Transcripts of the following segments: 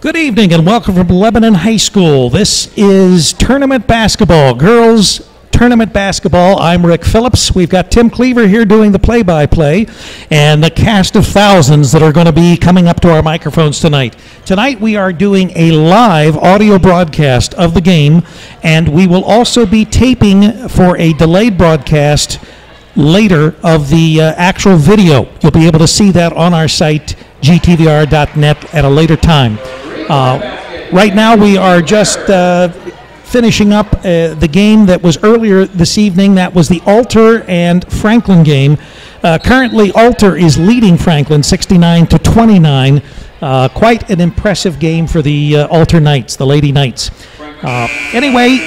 Good evening and welcome from Lebanon High School. This is tournament basketball, girls tournament basketball. I'm Rick Phillips. We've got Tim Cleaver here doing the play-by-play and the cast of thousands that are going to be coming up to our microphones tonight. Tonight we are doing a live audio broadcast of the game, and we will also be taping for a delayed broadcast later of the actual video. You'll be able to see that on our site, gtvr.net, at a later time. Right now we are just finishing up the game that was earlier this evening. That was the Alter and Franklin game. Currently Alter is leading Franklin 69-29. Quite an impressive game for the Alter Knights, the Lady Knights. Anyway,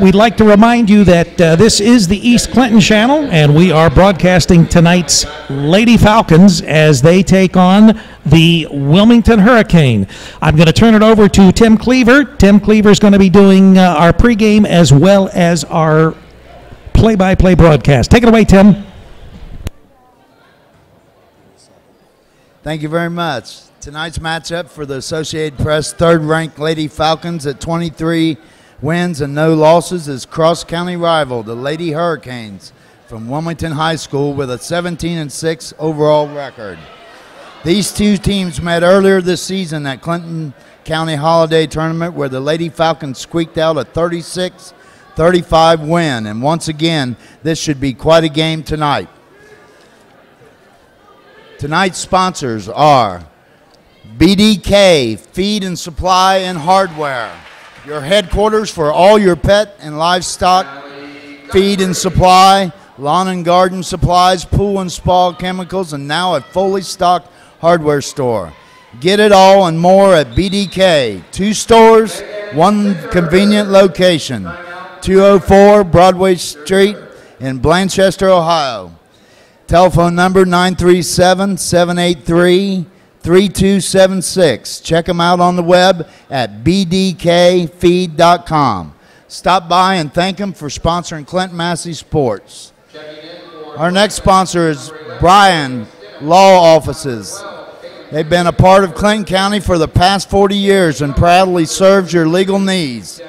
we'd like to remind you that this is the East Clinton channel, and we are broadcasting tonight's Lady Falcons as they take on the Wilmington Hurricane. I'm going to turn it over to Tim Cleaver. Tim Cleaver is going to be doing our pregame as well as our play-by-play broadcast. Take it away, Tim. Thank you very much. Tonight's matchup for the Associated Press third-ranked Lady Falcons at 23 wins and no losses is cross-county rival, the Lady Hurricanes from Wilmington High School, with a 17-6 overall record. These two teams met earlier this season at Clinton County Holiday Tournament, where the Lady Falcons squeaked out a 36-35 win, and once again, this should be quite a game tonight. Tonight's sponsors are BDK, Feed and Supply and Hardware, your headquarters for all your pet and livestock feed and supply, lawn and garden supplies, pool and spa chemicals, and now a fully stocked hardware store. Get it all and more at BDK. 2 stores, 1 convenient location. 204 Broadway Street in Blanchester, Ohio. Telephone number 937-783-3276. Check them out on the web at bdkfeed.com. Stop by and thank them for sponsoring Clinton-Massie Sports. Our next sponsor is Bryan Law Offices. They've been a part of Clinton County for the past 40 years and proudly serves your legal needs.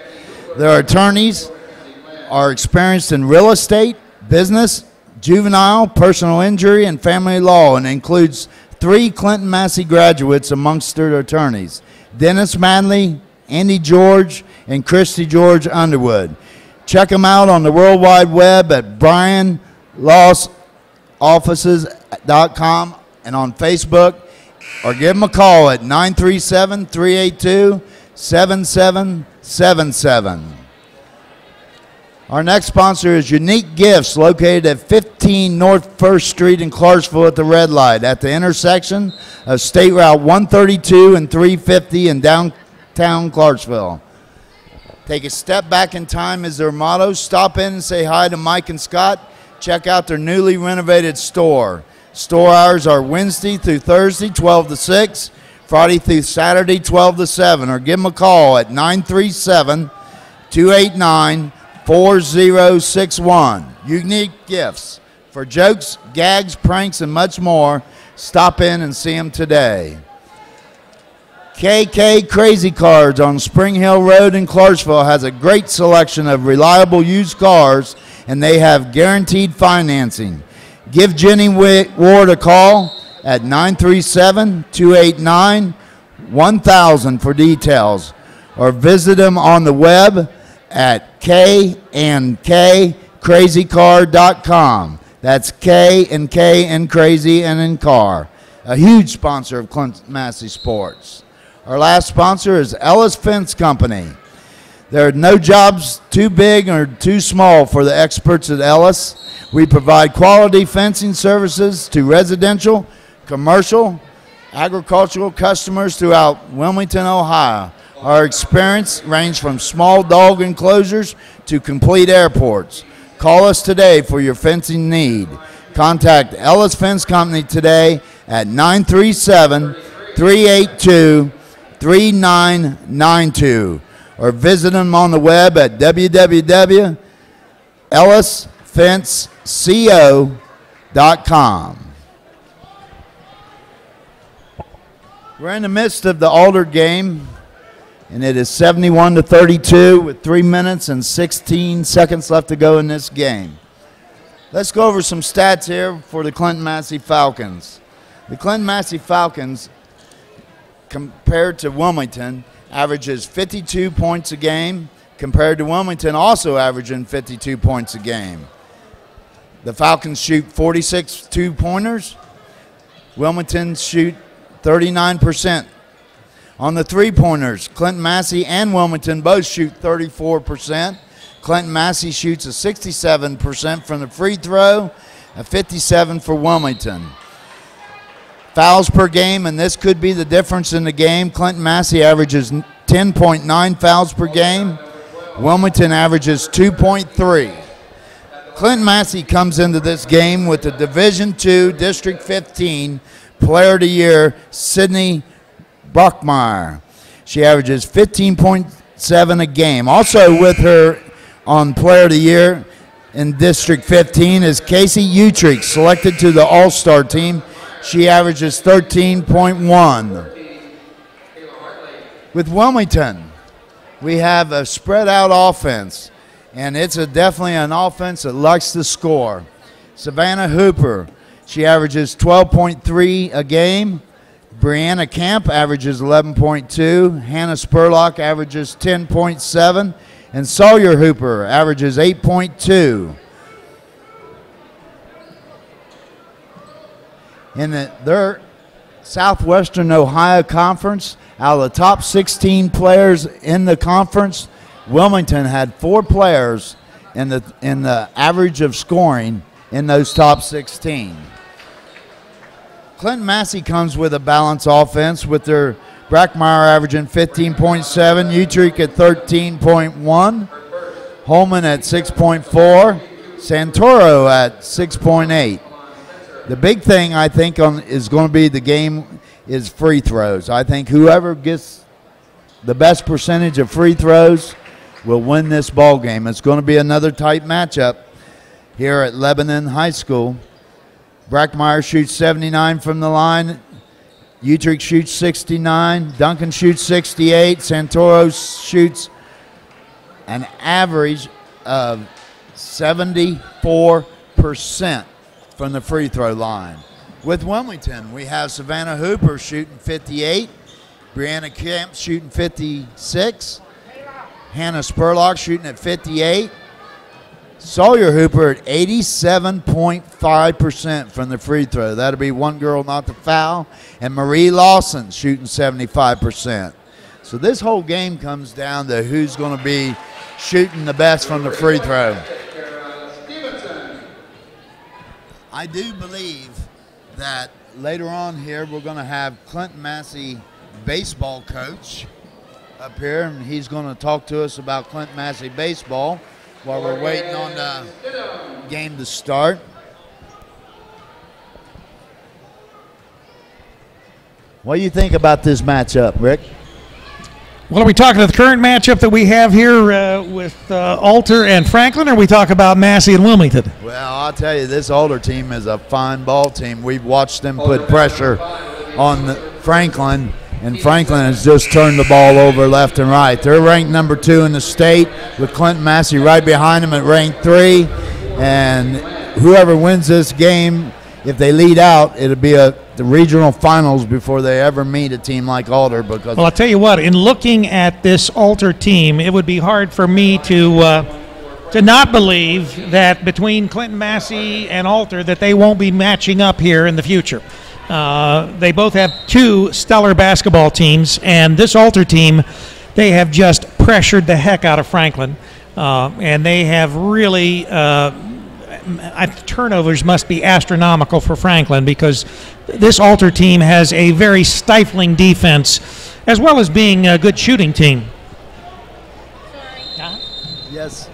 Their attorneys are experienced in real estate, business, juvenile, personal injury, and family law, and includes 3 Clinton-Massie graduates amongst their attorneys: Dennis Manley, Andy George, and Christy George Underwood. Check them out on the World Wide Web at BryanLawOffices.com and on Facebook, or give them a call at 937-382-7777. Our next sponsor is Unique Gifts, located at 15 North 1st Street in Clarksville at the red light, at the intersection of State Route 132 and 350 in downtown Clarksville. Take a step back in time is their motto. Stop in and say hi to Mike and Scott. Check out their newly renovated store. Store hours are Wednesday through Thursday, 12 to 6, Friday through Saturday, 12 to 7, or give them a call at 937-289-4061. Unique Gifts. For jokes, gags, pranks, and much more, stop in and see them today. KK Crazy Cars on Spring Hill Road in Clarksville has a great selection of reliable used cars, and they have guaranteed financing. Give Jenny Ward a call at 937-289-1000 for details, or visit them on the web at KandKCrazyCar.com. That's K and K and Crazy and in Car. A huge sponsor of Clinton-Massie Sports. Our last sponsor is Ellis Fence Company. There are no jobs too big or too small for the experts at Ellis. We provide quality fencing services to residential, commercial, agricultural customers throughout Wilmington, Ohio. Our experience ranges from small dog enclosures to complete airports. Call us today for your fencing need. Contact Ellis Fence Company today at 937-382-3992, or visit them on the web at www.ellisfenceco.com. We're in the midst of the Alder game, and it is 71-32 with 3 minutes and 16 seconds left to go in this game. Let's go over some stats here for the Clinton-Massie Falcons. The Clinton-Massie Falcons, compared to Wilmington, averages 52 points a game, compared to Wilmington also averaging 52 points a game. The Falcons shoot 46 two-pointers. Wilmington shoot 39%. On the three-pointers, Clinton-Massie and Wilmington both shoot 34%. Clinton-Massie shoots a 67% from the free throw, a 57% for Wilmington. Fouls per game, and this could be the difference in the game. Clinton-Massie averages 10.9 fouls per game. Wilmington averages 2.3. Clinton-Massie comes into this game with the Division II District 15 Player of the Year, Sydney Brockmeyer. She averages 15.7 a game. Also with her on Player of the Year in District 15 is Casey Utrick, selected to the All-Star team. She averages 13.1. With Wilmington, we have a spread-out offense, and it's definitely an offense that likes to score. Savannah Hooper, she averages 12.3 a game. Brianna Camp averages 11.2. Hannah Spurlock averages 10.7. And Sawyer Hooper averages 8.2. In their Southwestern Ohio Conference, out of the top 16 players in the conference, Wilmington had 4 players in the average of scoring in those top 16. Clinton-Massie comes with a balanced offense with their Brackmeyer averaging 15.7, Utrick at 13.1, Holman at 6.4, Santoro at 6.8. The big thing I think is going to be the game is free throws. I think whoever gets the best percentage of free throws will win this ball game. It's going to be another tight matchup here at Lebanon High School. Brackmeyer shoots 79 from the line. Utrick shoots 69. Duncan shoots 68. Santoro shoots an average of 74% from the free throw line. With Wilmington, we have Savannah Hooper shooting 58. Brianna Kemp shooting 56. Hannah Spurlock shooting at 58. Sawyer Hooper at 87.5% from the free throw. That'll be one girl not to foul. And Marie Lawson shooting 75%. So this whole game comes down to who's going to be shooting the best from the free throw. I do believe that later on here we're going to have Clinton-Massie baseball coach up here, and he's going to talk to us about Clinton-Massie baseball while we're waiting on the game to start. What do you think about this matchup, Rick? Well, are we talking the current matchup that we have here with Alter and Franklin, or are we talking about Massie and Wilmington? Well, I'll tell you, this Alder team is a fine ball team. We've watched them put pressure on Franklin, and Franklin has just turned the ball over left and right. They're ranked number 2 in the state, with Clinton-Massie right behind them at ranked 3. And whoever wins this game, if they lead out, it'll be the regional finals before they ever meet a team like Alder. Because well, I'll tell you what, in looking at this Alter team, it would be hard for me to not believe that between Clinton-Massie and Alter that they won't be matching up here in the future. They both have 2 stellar basketball teams, and this Alter team, they have just pressured the heck out of Franklin, and they have really turnovers must be astronomical for Franklin, because this Alter team has a very stifling defense as well as being a good shooting team. Yes,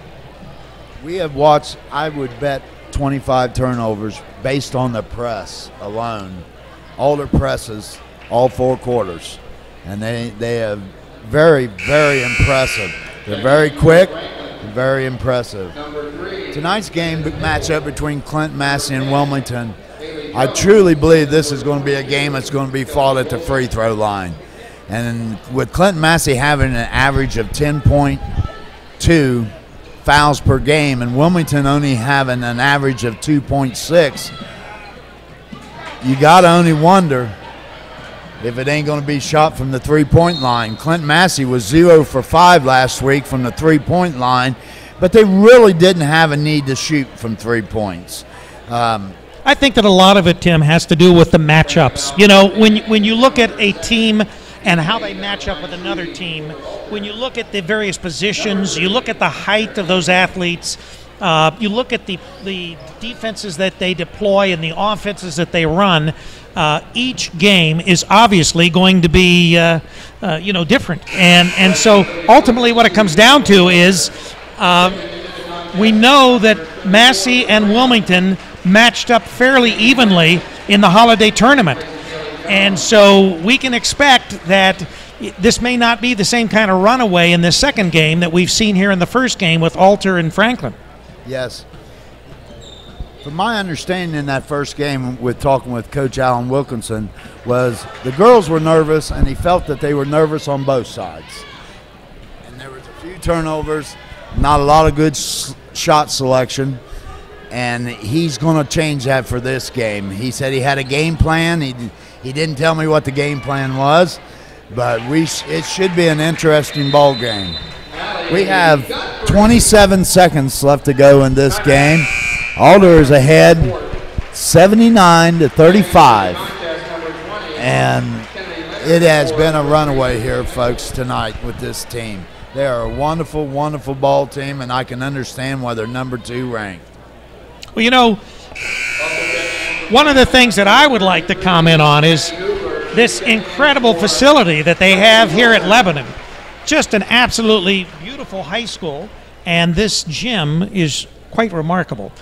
we have watched, I would bet 25 turnovers based on the press alone. Alder presses all 4 quarters, and they are very, very impressive. They're very quick and very impressive. Tonight's game matchup between Clinton-Massie and Wilmington, I truly believe this is going to be a game that's going to be fought at the free throw line. And with Clinton-Massie having an average of 10.2 fouls per game and Wilmington only having an average of 2.6, you got to only wonder if it ain't going to be shot from the three-point line. Clinton-Massie was 0 for 5 last week from the three-point line, but they really didn't have a need to shoot from 3 points. I think that a lot of it, Tim, has to do with the matchups. You know, when you look at a team and how they match up with another team, when you look at the various positions, you look at the height of those athletes, you look at the defenses that they deploy and the offenses that they run, each game is obviously going to be, different. And so ultimately what it comes down to is we know that Massey and Wilmington matched up fairly evenly in the holiday tournament. And so we can expect that this may not be the same kind of runaway in this second game that we've seen here in the first game with Alter and Franklin. Yes. From my understanding in that first game with talking with Coach Alan Wilkinson was the girls were nervous and he felt that they were nervous on both sides. And there was a few turnovers, not a lot of good shot selection, and he's going to change that for this game. He said he had a game plan. He didn't tell me what the game plan was, but it should be an interesting ball game. We have 27 seconds left to go in this game. Alder is ahead 79-35. And it has been a runaway here, folks, tonight with this team. They are a wonderful, wonderful ball team, and I can understand why they're number 2 ranked. Well, you know, one of the things that I would like to comment on is this incredible facility that they have here at Lebanon. Just an absolutely beautiful high school, and this gym is quite remarkable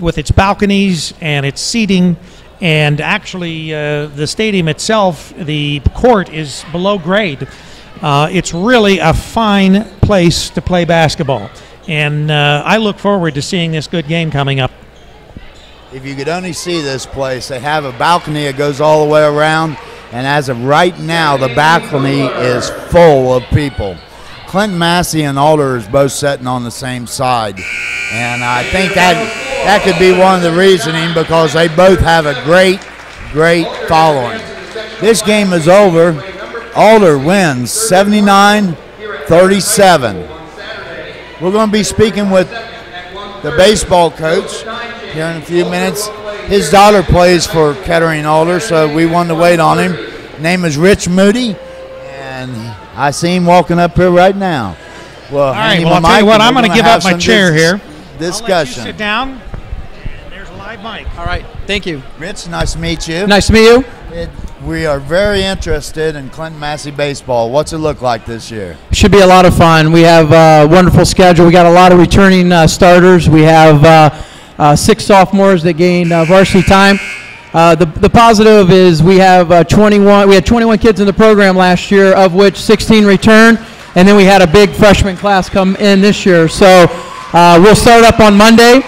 with its balconies and its seating, and actually the stadium itself, the court is below grade. It's really a fine place to play basketball, and I look forward to seeing this good game coming up. If you could only see this place, they have a balcony that goes all the way around, and as of right now, the balcony is full of people. Clinton-Massie and Alder is both sitting on the same side, and I think that could be one of the reasoning because they both have a great, great following. This game is over. Alder wins 79-37. We're going to be speaking with the baseball coach here in a few minutes. His daughter plays for Kettering Alder, so we wanted to wait on him. Name is Rich Moody, and I see him walking up here right now. Well, all right, well, I'll tell you what, I'm going to give up my chair here. Discussion. I'll let you sit down, and there's a live mic. All right, thank you. Rich, nice to meet you. Nice to meet you. We are very interested in Clinton-Massie baseball. What's it look like this year? Should be a lot of fun. We have a wonderful schedule. We got a lot of returning starters. We have 6 sophomores that gained varsity time. The positive is we have 21. We had 21 kids in the program last year, of which 16 returned, and then we had a big freshman class come in this year. So we'll start up on Monday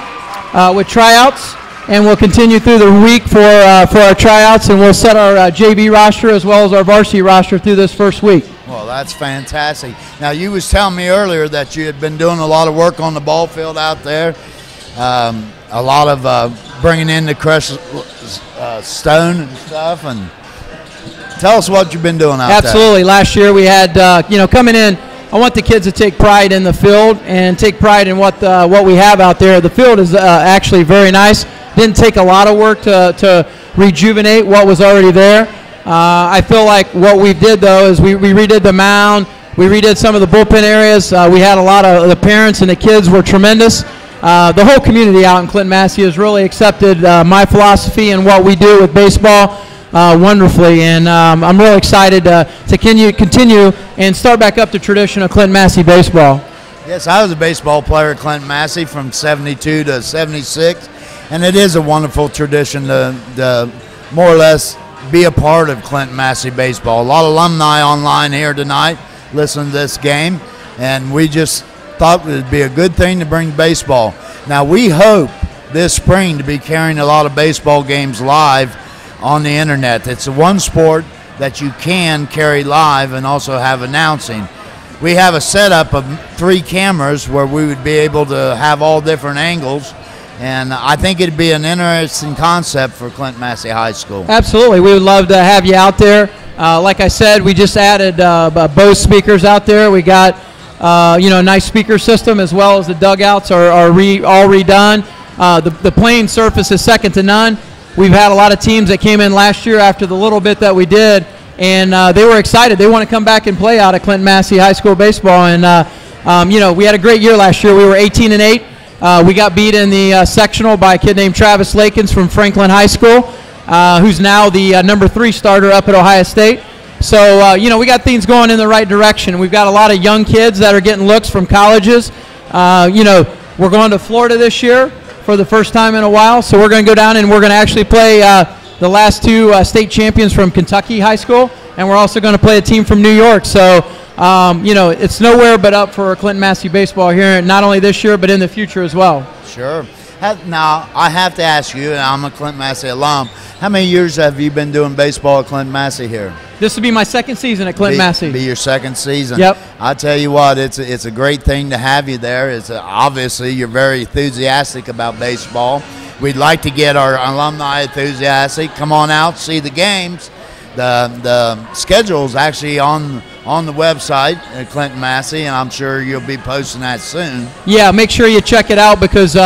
with tryouts, and we'll continue through the week for our tryouts, and we'll set our JV roster as well as our varsity roster through this first week. Well, that's fantastic. Now, you was telling me earlier that you had been doing a lot of work on the ball field out there, a lot of bringing in the crushed stone and stuff. And tell us what you've been doing out there. Absolutely. Last year we had, coming in, I want the kids to take pride in the field and take pride in what we have out there. The field is actually very nice. Didn't take a lot of work to rejuvenate what was already there. I feel like what we did, though, is we redid the mound. We redid some of the bullpen areas. We had a lot of the parents and the kids were tremendous. The whole community out in Clinton-Massie has really accepted my philosophy and what we do with baseball wonderfully, and I'm really excited to continue and start back up the tradition of Clinton-Massie baseball. Yes, I was a baseball player at Clinton-Massie from 72 to 76, and it is a wonderful tradition to more or less be a part of Clinton-Massie baseball. A lot of alumni online here tonight listening to this game, and we just thought it would be a good thing to bring baseball. Now, we hope this spring to be carrying a lot of baseball games live on the internet. It's the one sport that you can carry live and also have announcing. We have a setup of 3 cameras where we would be able to have all different angles, and I think it'd be an interesting concept for Clinton-Massie High School. Absolutely. We would love to have you out there. Like I said, we just added Bose speakers out there. We got a nice speaker system, as well as the dugouts are all redone. The playing surface is second to none. We've had a lot of teams that came in last year after the little bit that we did, and they were excited. They want to come back and play out at Clinton-Massie High School baseball. And we had a great year last year. We were 18-8. We got beat in the sectional by a kid named Travis Lakins from Franklin High School, who's now the number 3 starter up at Ohio State. So we got things going in the right direction. We've got a lot of young kids that are getting looks from colleges. We're going to Florida this year for the first time in a while, so we're going to go down and we're going to actually play the last 2 state champions from Kentucky High School, and we're also going to play a team from New York. So it's nowhere but up for Clinton-Massie baseball here, not only this year but in the future as well. Sure. Now, I have to ask you, and I'm a Clinton-Massie alum, how many years have you been doing baseball at Clinton-Massie here? This will be my 2nd season at Clinton-Massie. Be your 2nd season. Yep. I tell you what, it's a great thing to have you there. Obviously, you're very enthusiastic about baseball. We'd like to get our alumni enthusiastic. Come on out, see the games. The schedule is actually on the website at Clinton-Massie, and I'm sure you'll be posting that soon. Yeah, make sure you check it out, because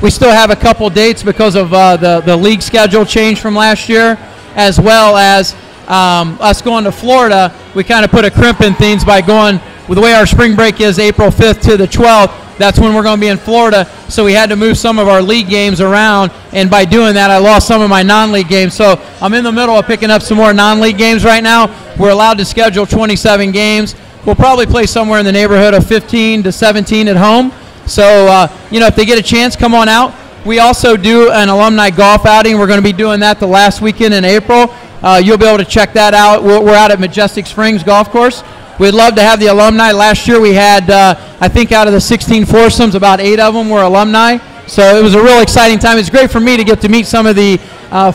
we still have a couple dates because of the league schedule change from last year, as well as us going to Florida. We kind of put a crimp in things by going with the way our spring break is April 5th to the 12th. That's when we're going to be in Florida, so we had to move some of our league games around, and by doing that, I lost some of my non-league games. So I'm in the middle of picking up some more non-league games right now. We're allowed to schedule 27 games. We'll probably play somewhere in the neighborhood of 15 to 17 at home. So, if they get a chance, come on out. We also do an alumni golf outing. We're going to be doing that the last weekend in April. You'll be able to check that out. We're out at Majestic Springs Golf Course. We'd love to have the alumni. Last year we had, I think out of the 16 foursomes, about 8 of them were alumni. So it was a real exciting time. It's great for me to get to meet some of the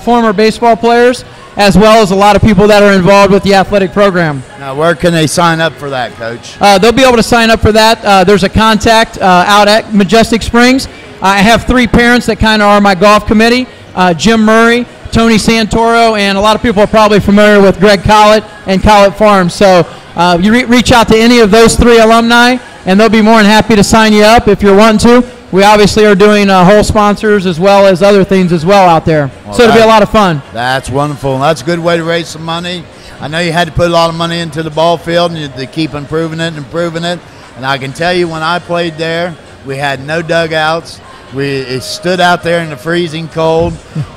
former baseball players, as well as a lot of people that are involved with the athletic program. Now, where can they sign up for that, Coach? They'll be able to sign up for that. There's a contact out at Majestic Springs. I have 3 parents that kind of are my golf committee, Jim Murray, Tony Santoro, and a lot of people are probably familiar with Greg Collett and Collett Farms. So you reach out to any of those 3 alumni, and they'll be more than happy to sign you up if you're wanting to. We obviously are doing whole sponsors as well as other things as well out there. Well, so it'll be a lot of fun. That's wonderful. That's a good way to raise some money. I know you had to put a lot of money into the ball field, and you to keep improving it. And I can tell you, when I played there, we had no dugouts. We stood out there in the freezing cold,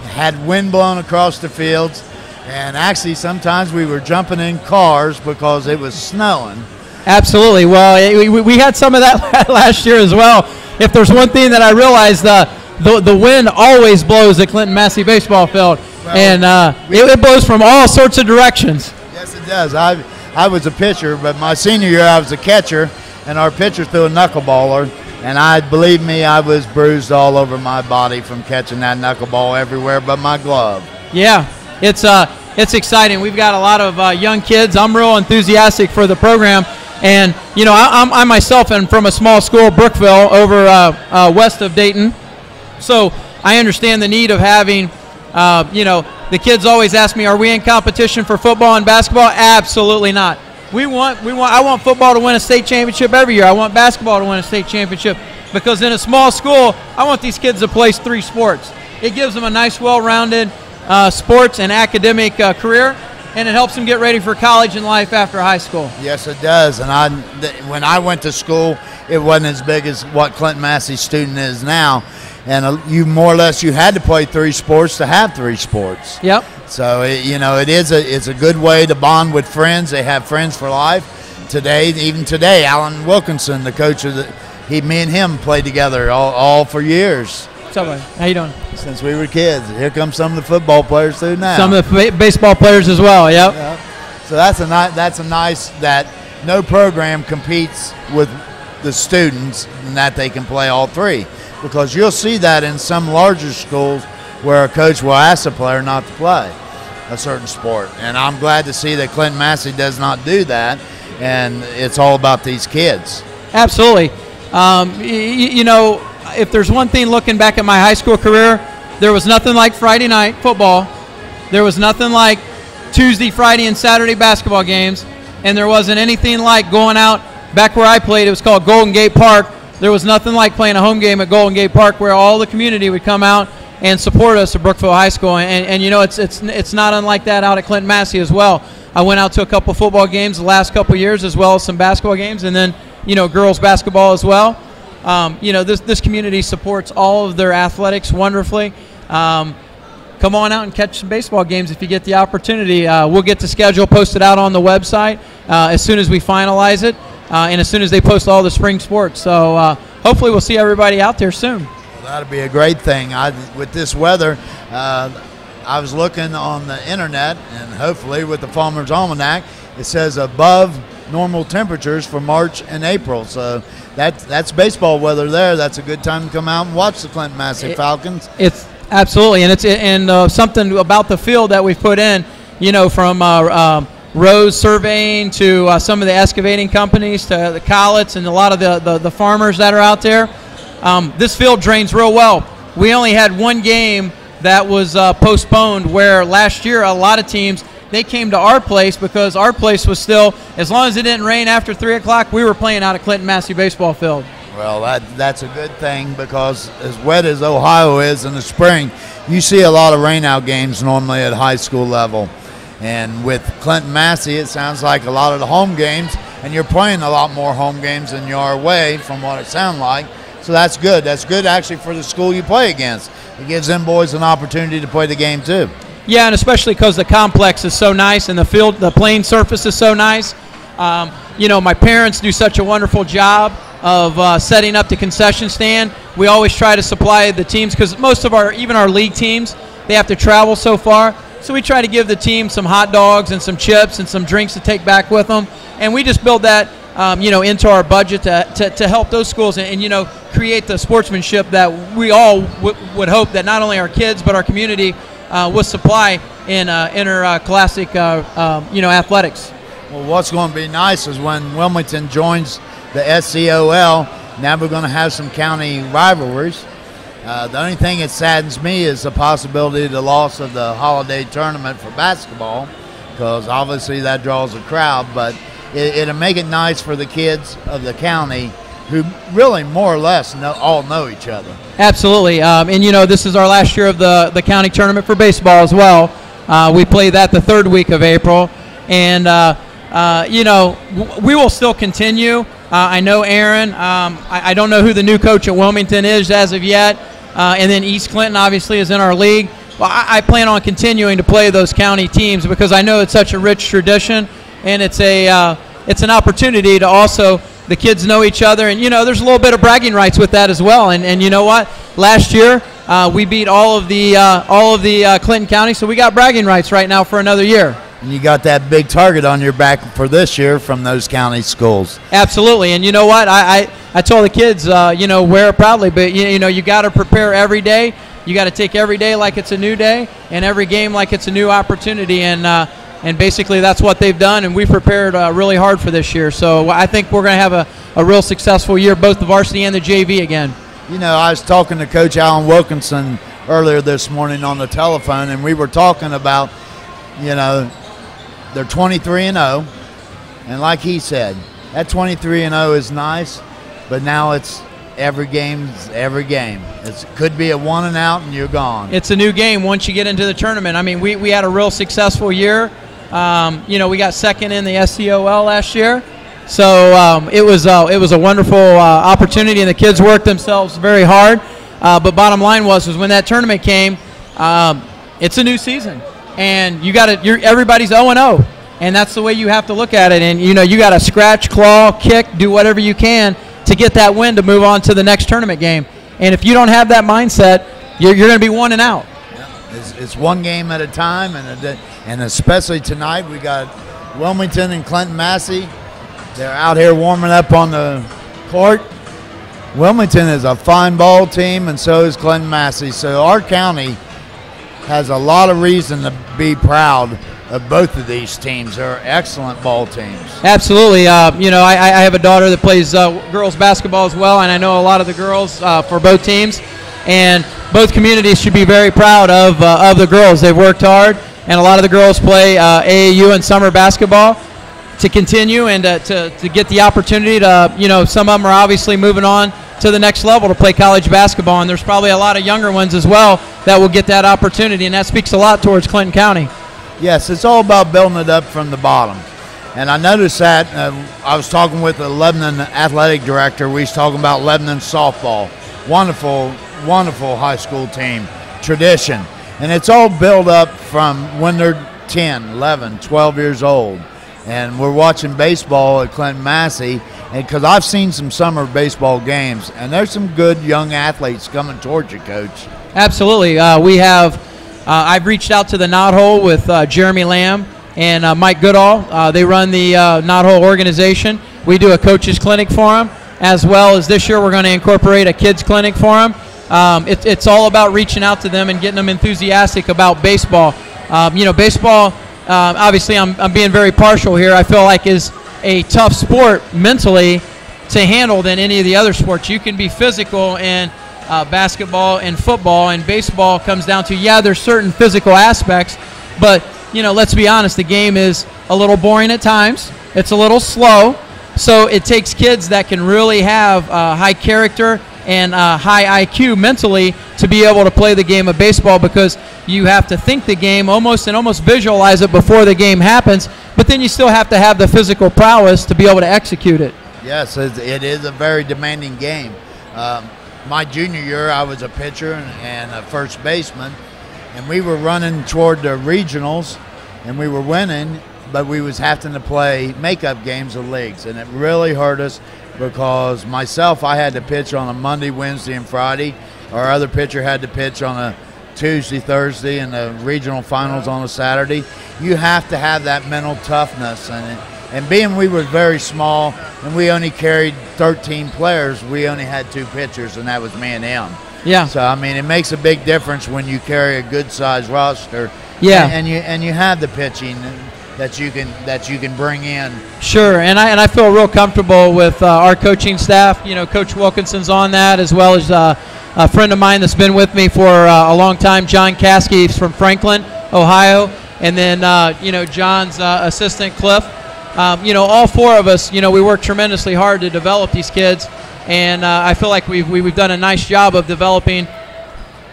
had wind blowing across the fields, and actually sometimes we were jumping in cars because it was snowing. Absolutely. Well, we had some of that last year as well. If there's one thing that I realized, the wind always blows at Clinton-Massie baseball field, well, and it blows from all sorts of directions. Yes, it does. I was a pitcher, but my senior year I was a catcher, and our pitcher threw a knuckleballer, and believe me, I was bruised all over my body from catching that knuckleball everywhere but my glove. Yeah, it's exciting. We've got a lot of young kids. I'm real enthusiastic for the program. And, I myself am from a small school, Brookville, over west of Dayton. So I understand the need of having, the kids always ask me, are we in competition for football and basketball? Absolutely not. I want football to win a state championship every year. I want basketball to win a state championship, because in a small school, I want these kids to play 3 sports. It gives them a nice, well-rounded sports and academic career, and it helps them get ready for college and life after high school. Yes, it does. And when I went to school, it wasn't as big as what Clinton-Massie student is now. And you more or less, you had to play 3 sports to have 3 sports. Yep. So it's a good way to bond with friends. They have friends for life. Even today, Alan Wilkinson, the coach of me and him played together all for years. What's up, buddy? How you doing? Since we were kids. Here come some of the football players too now. Some of the baseball players as well. Yep. Yeah. So that's a nice that no program competes with the students and that they can play all three, because you'll see that in some larger schools where a coach will ask a player not to play a certain sport. And I'm glad to see that Clinton-Massie does not do that, and it's all about these kids. Absolutely. You know, if there's one thing looking back at my high school career, there was nothing like Friday night football. There was nothing like Tuesday, Friday, and Saturday basketball games. And there wasn't anything like going out, back where I played, it was called Golden Gate Park. There was nothing like playing a home game at Golden Gate Park where all the community would come out and support us at Brookville High School. And you know, it's not unlike that out at Clinton-Massie as well. I went out to a couple football games the last couple years, as well as some basketball games, and then, you know, girls basketball as well. You know, this community supports all of their athletics wonderfully. Come on out and catch some baseball games if you get the opportunity. We'll get the schedule posted out on the website as soon as we finalize it, and as soon as they post all the spring sports. So hopefully we'll see everybody out there soon. Well, that'll be a great thing. With this weather, I was looking on the internet, and hopefully with the Farmer's Almanac, it says above normal temperatures for March and April. So that's baseball weather there. That's a good time to come out and watch the Clinton-Massie Falcons. It's absolutely, and something about the field that we've put in, you know, from Rose Surveying to some of the excavating companies to the Collets and a lot of the farmers that are out there. This field drains real well. We only had one game that was postponed, where last year a lot of teams, they came to our place because our place was still, as long as it didn't rain after 3 o'clock, we were playing out at Clinton-Massie baseball field. Well, that's a good thing, because as wet as Ohio is in the spring, you see a lot of rainout games normally at high school level. And with Clinton-Massie, it sounds like a lot of the home games, and you're playing a lot more home games than you are away, from what it sounds like. So that's good. That's good actually for the school you play against. It gives them boys an opportunity to play the game too. Yeah, and especially because the complex is so nice and the field, the playing surface is so nice. You know, my parents do such a wonderful job of setting up the concession stand. We always try to supply the teams, because most of even our league teams, they have to travel so far. So we try to give the team some hot dogs and some chips and some drinks to take back with them. And we just build that, you know, into our budget to help those schools and, you know, create the sportsmanship that we all would hope that not only our kids but our community would supply in interclassic, you know, athletics. Well, what's going to be nice is when Wilmington joins the SCOL, now we're going to have some county rivalries. The only thing that saddens me is the possibility of the loss of the holiday tournament for basketball, because obviously that draws a crowd, but it'll make it nice for the kids of the county who really more or less all know each other. Absolutely. And, you know, this is our last year of the county tournament for baseball as well. We play that the third week of April. And, you know, we will still continue. I know Aaron. I don't know who the new coach at Wilmington is as of yet. And then East Clinton obviously is in our league. Well, I plan on continuing to play those county teams, because I know it's such a rich tradition, and it's an opportunity to also, the kids know each other, and, you know, there's a little bit of bragging rights with that as well. And you know what? Last year we beat all of the Clinton County, so we got bragging rights right now for another year. And you got that big target on your back for this year from those county schools. Absolutely. And you know what? I told the kids, you know, wear it proudly, but you know, you got to prepare every day. You got to take every day like it's a new day, and every game like it's a new opportunity. And basically that's what they've done, and we've prepared really hard for this year. So I think we're going to have a real successful year, both the varsity and the JV again. You know, I was talking to Coach Alan Wilkinson earlier this morning on the telephone, and we were talking about, you know, they're 23-0, and like he said, that 23-0 is nice, but now it's every game's every game. It could be a 1 and out and you're gone. It's a new game once you get into the tournament. I mean, we had a real successful year. You know, we got second in the SCOL last year, so it was a wonderful opportunity, and the kids worked themselves very hard. But bottom line was when that tournament came, it's a new season. And everybody's 0-0, and that's the way you have to look at it. And you know, you got to scratch, claw, kick, do whatever you can to get that win to move on to the next tournament game. And if you don't have that mindset, you're going to be 1 and out. Yeah. It's one game at a time, and especially tonight we got Wilmington and Clinton-Massie. They're out here warming up on the Court, Wilmington is a fine ball team, and so is Clinton-Massie. So our county has a lot of reason to be proud of both of these teams. They're excellent ball teams. Absolutely. You know, I have a daughter that plays girls basketball as well, and I know a lot of the girls for both teams. And both communities should be very proud of the girls. They've worked hard, and a lot of the girls play AAU and summer basketball to continue and to get the opportunity to, you know, some of them are obviously moving on to the next level to play college basketball, and there's probably a lot of younger ones as well that will get that opportunity, and that speaks a lot towards Clinton County. Yes, it's all about building it up from the bottom. And I noticed that I was talking with the Lebanon athletic director. We was talking about Lebanon softball. Wonderful, wonderful high school team, tradition. And it's all built up from when they're 10, 11, 12 years old. And we're watching baseball at Clinton-Massie, and because I've seen some summer baseball games, and there's some good young athletes coming towards you, Coach. Absolutely. We have I've reached out to the Knothole with Jeremy Lamb and Mike Goodall. They run the Knothole organization. We do a coaches clinic for them, as well as this year we're going to incorporate a kids clinic for them. It's all about reaching out to them and getting them enthusiastic about baseball. You know, baseball, obviously I'm being very partial here, I feel like is a tough sport mentally to handle than any of the other sports. You can be physical in basketball and football, and baseball comes down to, yeah, there's certain physical aspects, but, you know, let's be honest, the game is a little boring at times. It's a little slow, so it takes kids that can really have high character and high IQ mentally to be able to play the game of baseball, because you have to think the game almost visualize it before the game happens, but then you still have to have the physical prowess to be able to execute it. Yes, it is a very demanding game. My junior year, I was a pitcher and a first baseman, and we were running toward the regionals, and we were winning, but we was having to play makeup games of leagues, and it really hurt us because myself, I had to pitch on a Monday, Wednesday, and Friday. Our other pitcher had to pitch on a Tuesday, Thursday, and the regional finals on a Saturday. You have to have that mental toughness, and being we were very small and we only carried 13 players, we only had 2 pitchers, and that was me and him. Yeah. So I mean, it makes a big difference when you carry a good-sized roster. Yeah. And you have the pitching that you can bring in. Sure, and I feel real comfortable with our coaching staff. You know, Coach Wilkinson's on that, as well as a friend of mine that's been with me for a long time, John Caskey from Franklin, Ohio, and then you know, John's assistant Cliff. You know, all 4 of us, you know, we work tremendously hard to develop these kids, and I feel like we've done a nice job of developing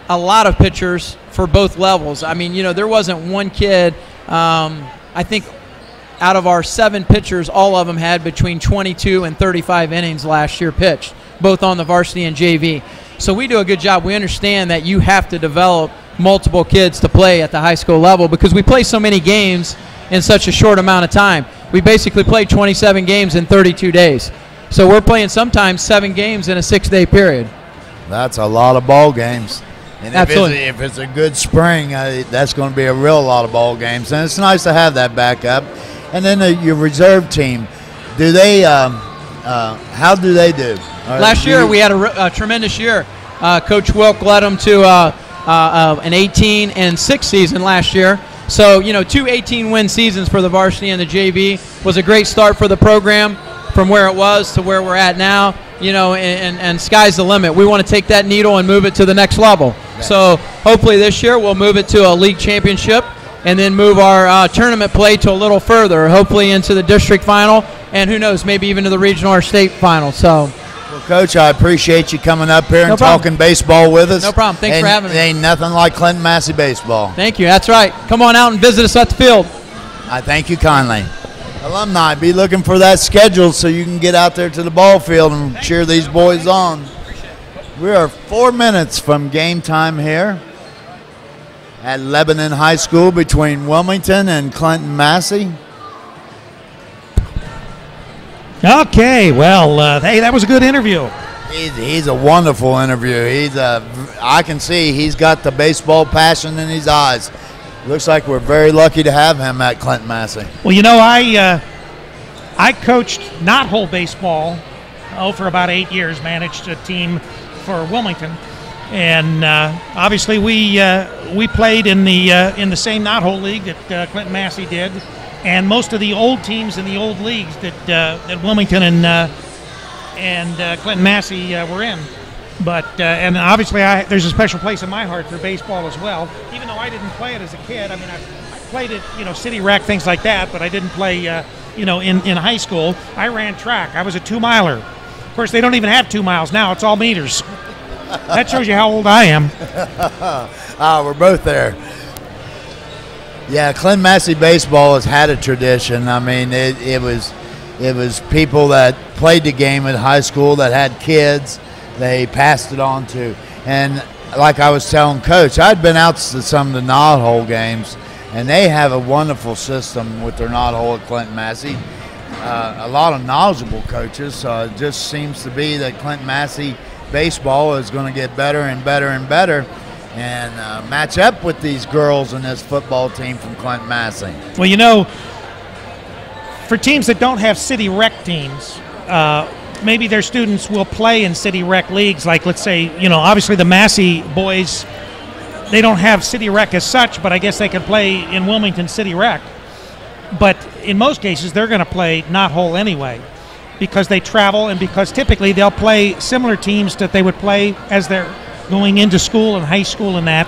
a lot of pitchers for both levels. I mean, you know, there wasn't one kid. I think out of our 7 pitchers, all of them had between 22 and 35 innings last year pitched, both on the varsity and JV. So we do a good job. We understand that you have to develop multiple kids to play at the high school level, because we play so many games in such a short amount of time. We basically play 27 games in 32 days. So we're playing sometimes 7 games in a 6-day period. That's a lot of ball games. And Absolutely. if it's a good spring, that's going to be a real lot of ball games, and it's nice to have that backup. And then your reserve team, do they? How do they do? Last year we had a tremendous year. Coach Wilk led them to an 18-6 season last year. So, you know, 2 18-win seasons for the varsity and the JV was a great start for the program from where it was to where we're at now. You know, and sky's the limit. We want to take that needle and move it to the next level. Yes. So hopefully this year we'll move it to a league championship, and then move our tournament play to a little further, hopefully into the district final, and who knows, maybe even to the regional or state final. So, well, Coach, I appreciate you coming up here and talking baseball with us. No problem. Thanks for having me. Ain't nothing like Clinton-Massie baseball. Thank you. That's right. Come on out and visit us at the field. I thank you kindly. Alumni, be looking for that schedule so you can get out there to the ball field and cheer these boys on. We are 4 minutes from game time here at Lebanon High School between Wilmington and Clinton-Massie. Okay, well, hey, that was a good interview. He's a wonderful interview. I can see he's got the baseball passion in his eyes. Looks like we're very lucky to have him at Clinton-Massie. Well, you know, I coached Knothole baseball for about 8 years, managed a team for Wilmington. And obviously, we played in the same knothole league that Clinton-Massie did, and most of the old teams in the old leagues that Wilmington and Clinton-Massie were in. But and obviously, there's a special place in my heart for baseball as well. Even though I didn't play it as a kid, I mean, I played it, city rec, things like that, but I didn't play, in high school. I ran track. I was a 2-miler. Of course, they don't even have 2 miles now. It's all meters. That shows you how old I am. We're both there. Yeah, Clinton-Massie baseball has had a tradition. I mean, it was people that played the game in high school that had kids. They passed it on to. And like I was telling Coach, I'd been out to some of the knothole games, and they have a wonderful system with their knothole at Clinton-Massie. A lot of knowledgeable coaches. So it just seems to be that Clinton-Massie baseball is going to get better and better and better, and match up with these girls and this football team from Clinton-Massie. Well, for teams that don't have city rec teams, maybe their students will play in city rec leagues. Like, let's say, obviously the Massey boys, they don't have city rec as such, but I guess they can play in Wilmington city rec. But in most cases, they're going to play knothole anyway, because they travel and because typically they'll play similar teams that they would play as they're going into school and high school and that.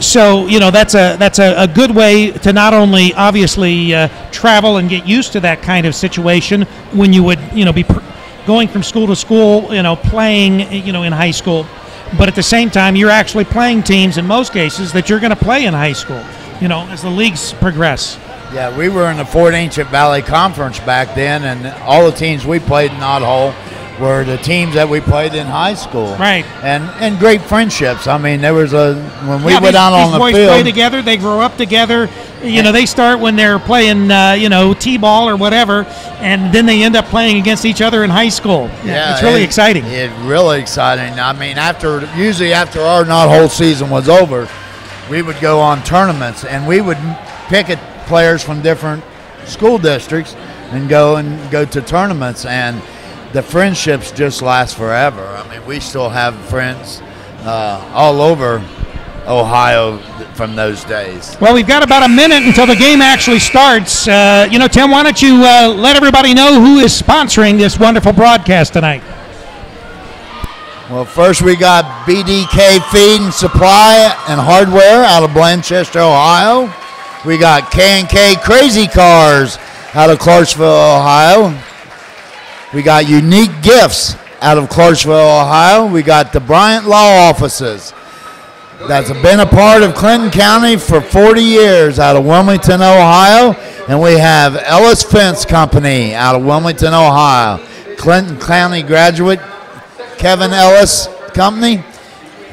So that's a good way to not only obviously travel and get used to that kind of situation when you would be going from school to school, playing in high school, but at the same time you're actually playing teams in most cases that you're going to play in high school, as the leagues progress. Yeah, we were in the Fort Ancient Valley Conference back then, and all the teams we played in knothole were the teams that we played in high school. Right. And great friendships. I mean, there was when we went out on the boys field. Play together. They grow up together. They start when they're playing, t-ball or whatever, and then they end up playing against each other in high school. Yeah, it's really exciting. It's really exciting. I mean, usually after our knothole season was over, we would go on tournaments, and we would pick players from different school districts and go to tournaments, and the friendships just last forever. I mean, we still have friends all over Ohio from those days. Well, we've got about a minute until the game actually starts. Tim, why don't you let everybody know who is sponsoring this wonderful broadcast tonight? Well, first we got BDK Feed and Supply and Hardware out of Blanchester, Ohio. We got K&K Crazy Cars out of Clarksville, Ohio. We got Unique Gifts out of Clarksville, Ohio. We got the Bryant Law Offices that's been a part of Clinton County for 40 years out of Wilmington, Ohio. And we have Ellis Fence Company out of Wilmington, Ohio. Clinton County graduate Kevin Ellis Company.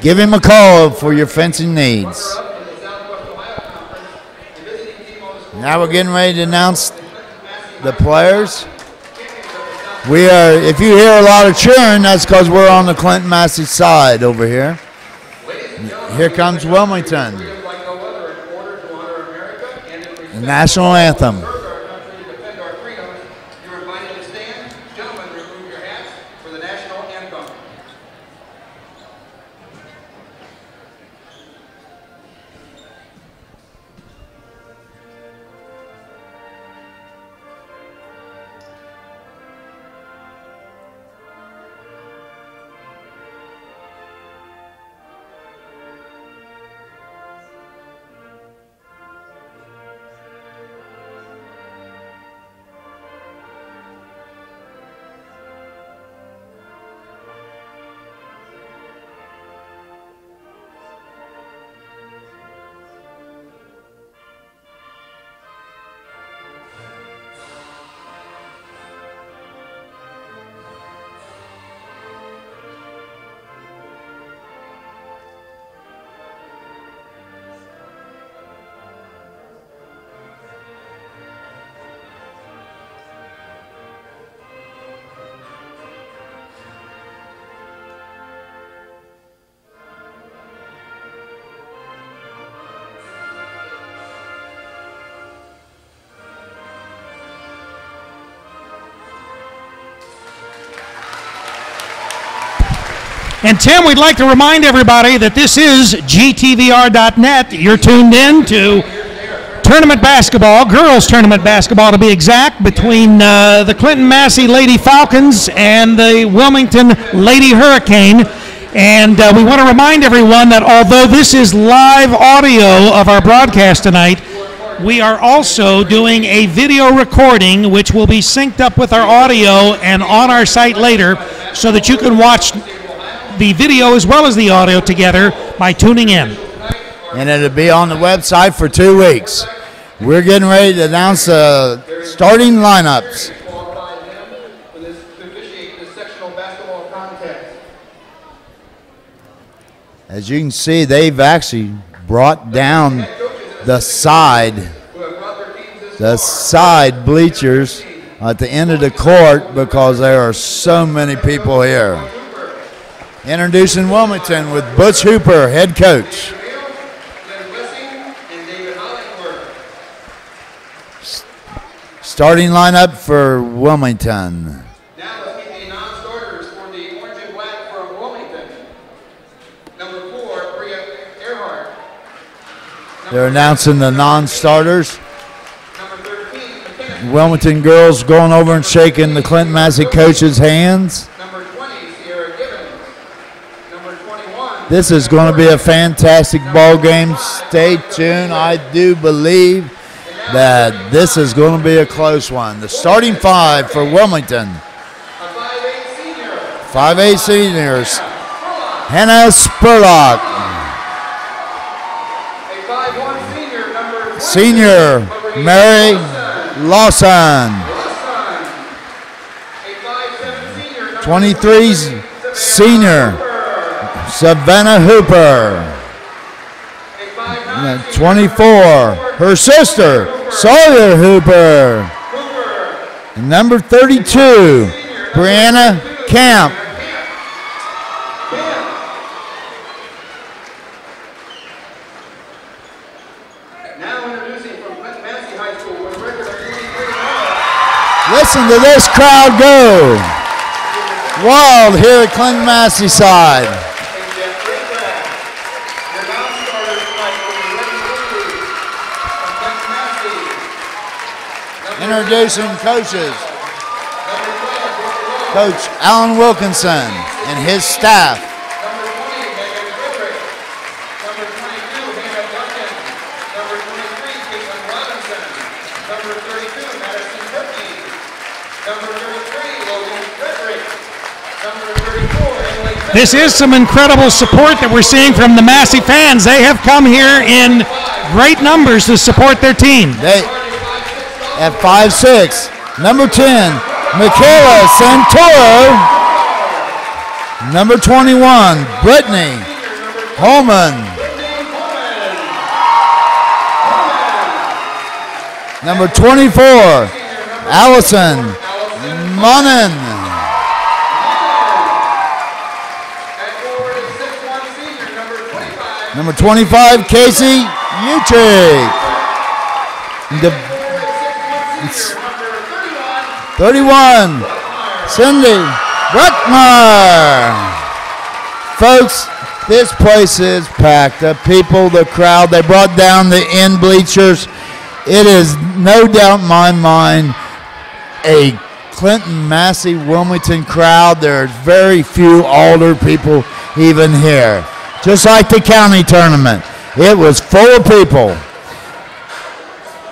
Give him a call for your fencing needs. Now we're getting ready to announce the players. If you hear a lot of cheering, that's because we're on the Clinton-Massie side over here. Here comes Wilmington. The national anthem. And Tim, we'd like to remind everybody that this is gtvr.net. You're tuned in to tournament basketball, girls tournament basketball to be exact, between the Clinton-Massie Lady Falcons and the Wilmington Lady Hurricane. And we want to remind everyone that although this is live audio of our broadcast tonight, we are also doing a video recording which will be synced up with our audio and on our site later so that you can watch the video as well as the audio together by tuning in. And it'll be on the website for 2 weeks. We're getting ready to announce starting lineups. As you can see, they've actually brought down the side bleachers at the end of the court because there are so many people here. Introducing Wilmington with Butch Hooper, head coach. Starting lineup for Wilmington. Now let's meet the non-starters for the orange and black from Wilmington. Number 4, Bria Earhart. They're announcing the non-starters. Number 13, Wilmington girls going over and shaking the Clinton-Massie coach's hands. Number 20, Sierra Gibbons. Number 21. This is going to be a fantastic ball game. Stay tuned. I do believe that this is going to be a close one. The starting 5 for Wilmington. 5A seniors. Hannah Spurlock. Senior Mary Lawson. 23 senior Savannah Hooper. 24, her sister, Sawyer Hooper. And number 32, Brianna Camp. Now introducing from Clinton-Massie High School with a record of 23. Listen to this crowd go. Wild here at Clinton-Massie side. Introducing coaches. Coach Alan Wilkinson and his staff. Number 20, Megan Goodrich. Number 22, Hannah Duncan. Number 23, Caitlin Robinson. Number 32, Madison Whitney. Number 33, Logan Frederick. Number 34, Emily. This is some incredible support that we're seeing from the Massie fans. They have come here in great numbers to support their team. At 5'6", number 10, Michaela Santoro. Number 21, Brittany Holman. Number 24, Allison Monin. Number 25, Casey Utrick. 31, Cindy Bruckmar. Folks, this place is packed. The people, the crowd, they brought down the end bleachers. It is no doubt in my mind a Clinton-Massie Wilmington crowd. There's very few older people even here. Just like the county tournament, it was full of people.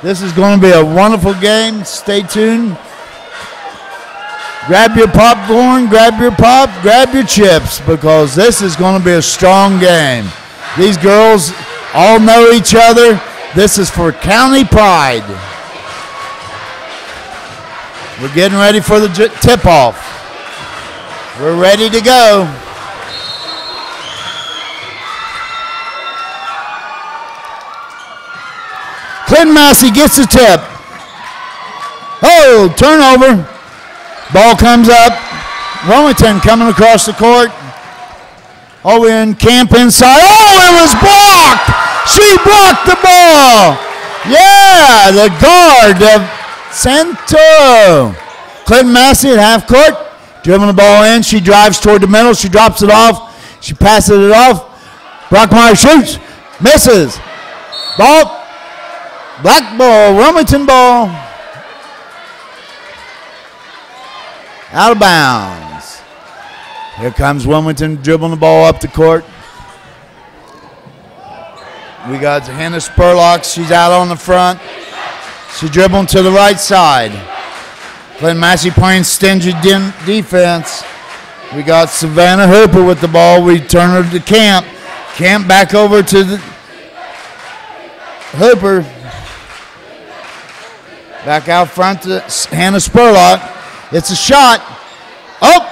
This is going to be a wonderful game. Stay tuned. Grab your popcorn, grab your pop, grab your chips, because this is going to be a strong game. These girls all know each other. This is for county pride. We're getting ready for the tip-off. We're ready to go. Clinton-Massie gets the tip. Oh, turnover. Ball comes up. Wilmington coming across the court. Over in Camp inside. Oh, it was blocked. She blocked the ball. Yeah, the guard of Santo. Clinton-Massie at half court. Dribbling the ball in. She drives toward the middle. She drops it off. She passes it off. Brockmeyer shoots. Misses. Ball. Black ball. Wilmington ball. Out of bounds. Here comes Wilmington dribbling the ball up the court. We got Hannah Spurlock. She's out on the front. She's dribbling to the right side. Clinton-Massie playing stingy defense. We got Savannah Hooper with the ball. We turn her to Camp. Camp back over to the Hooper. Back out front to Hannah Spurlock. It's a shot. Oh,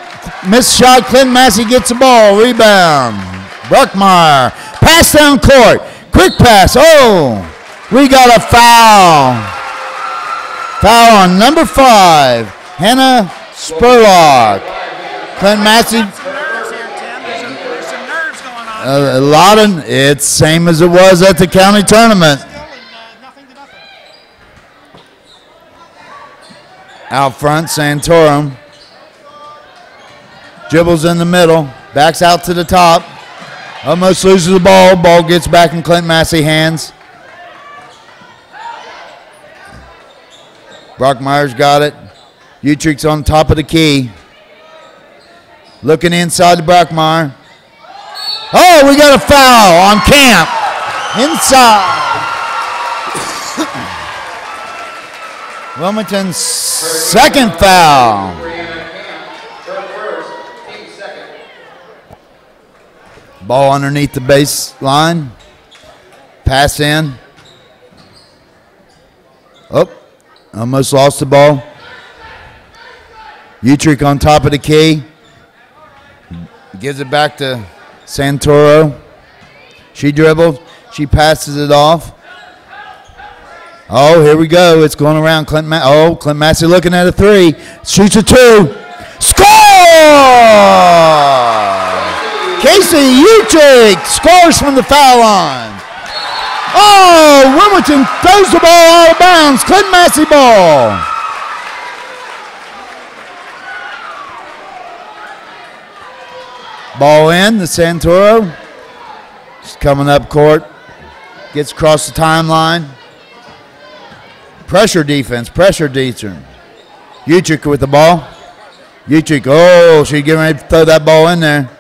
missed shot. Clinton-Massie gets the ball. Rebound. Bruckmeyer. Pass down court. Quick pass. Oh, we got a foul. Foul on number 5, Hannah Spurlock. Clinton-Massie. There's some nerves going on. A lot of it's same as it was at the county tournament. Out front, Santorum. Dribbles in the middle. Backs out to the top. Almost loses the ball. Ball gets back in Clinton-Massie hands. Brockmeyer's got it. Utrick's on top of the key. Looking inside to Brockmeyer. Oh, we got a foul on Camp. Inside. Wilmington's second foul. Ball underneath the baseline. Pass in. Oh, almost lost the ball. Utrick on top of the key. Gives it back to Santoro. She dribbles. She passes it off. Oh, here we go. It's going around Clinton-Massie. Oh, Clinton-Massie looking at a 3. Shoots a 2. Score! Casey Utrick scores from the foul line. Oh, Wilmington throws the ball out of bounds. Clinton-Massie ball. Ball in, the Santoro. She's coming up court. Gets across the timeline. Pressure defense, pressure defense. Utrick with the ball. Utrick, oh, she's getting ready to throw that ball in there.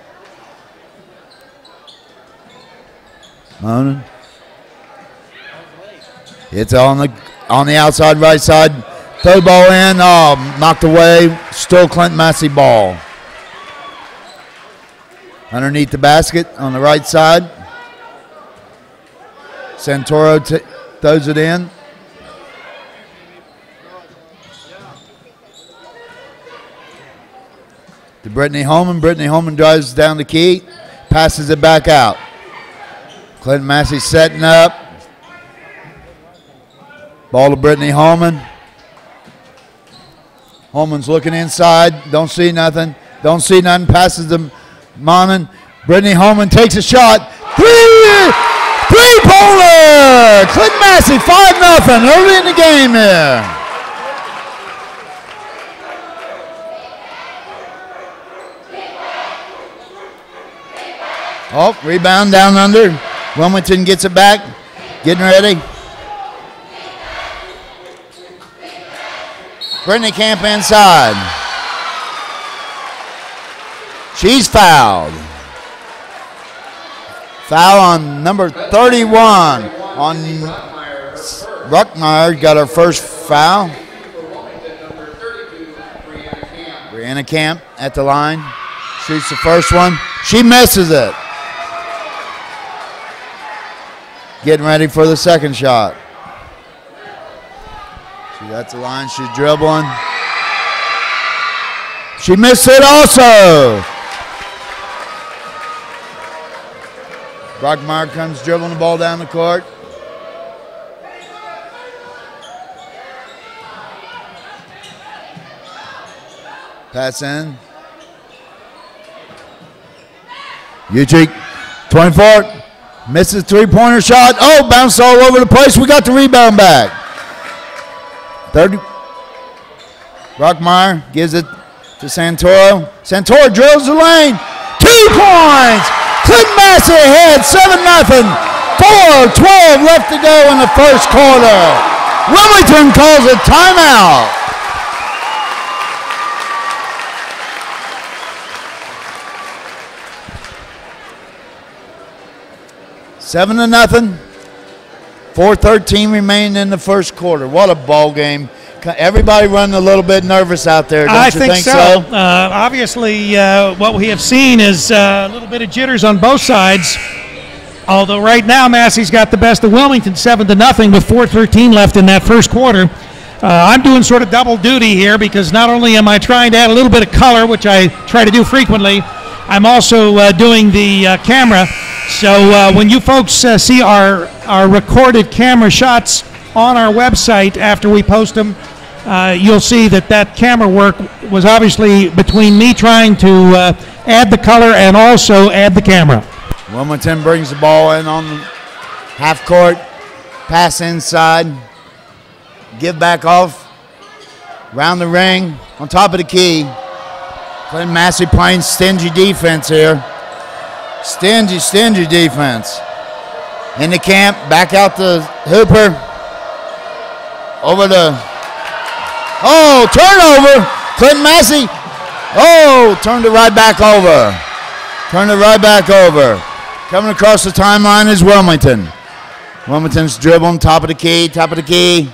Monin. It's on the outside right side. Throw the ball in. Oh, knocked away. Still Clinton-Massie ball. Underneath the basket on the right side. Santoro throws it in. To Brittany Holman. Brittany Holman drives down the key. Passes it back out. Clinton-Massie setting up. Ball to Brittany Holman. Holman's looking inside. Don't see nothing. Don't see nothing. Passes to Monin. Brittany Holman takes a shot. Three-pointer! Clinton-Massie 5-0 early in the game here. Oh, rebound down under. Wilmington gets it back. Getting ready. Brittany Camp inside. She's fouled. Foul on number 31 on Bruckmeyer. Got her first foul. Brianna Camp at the line. Shoots the first one. She misses it. Getting ready for the second shot. She's at the line. She's dribbling. She missed it also. Brockmeyer comes dribbling the ball down the court. Pass in. Utrick, 24. Misses three-pointer shot. Oh, bounced all over the place. We got the rebound back. 30. Brockmeyer gives it to Santoro. Santoro drills the lane. 2 points. Clinton-Massie ahead, 7-0. 4:12 left to go in the first quarter. Wilmington calls a timeout. Seven to nothing. 4:13 remaining in the first quarter. What a ball game. Everybody running a little bit nervous out there, don't I you think so? Obviously, what we have seen is a little bit of jitters on both sides. Although right now Massey's got the best of Wilmington, 7-0 with 4:13 left in that first quarter. I'm doing sort of double duty here because not only am I trying to add a little bit of color, which I try to do frequently, I'm also doing the camera. So when you folks see our recorded camera shots on our website after we post them, you'll see that camera work was obviously between me trying to add the color and also add the camera. Wilmington brings the ball in on the half court, pass inside, give back off, round the ring, on top of the key. Clinton-Massie playing stingy defense here. Stingy defense. In the camp, back out to Hooper. Over to, turnover. Clinton-Massie, turned it right back over. Coming across the timeline is Wilmington. Wilmington's dribbling, top of the key.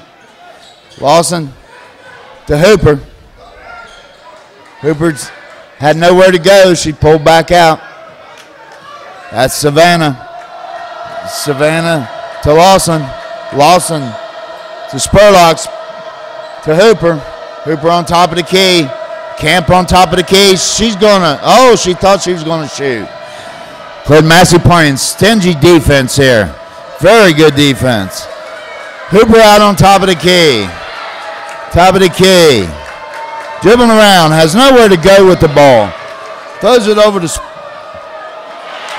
Lawson to Hooper. Hooper's had nowhere to go. She pulled back out. That's Savannah. Savannah to Lawson. Lawson to Spurlocks. To Hooper. Hooper on top of the key. Camp on top of the key. She's gonna, she thought she was gonna shoot. Clinton-Massie playing stingy defense here. Very good defense. Hooper out on top of the key. Dribbling around, has nowhere to go with the ball. Throws it over to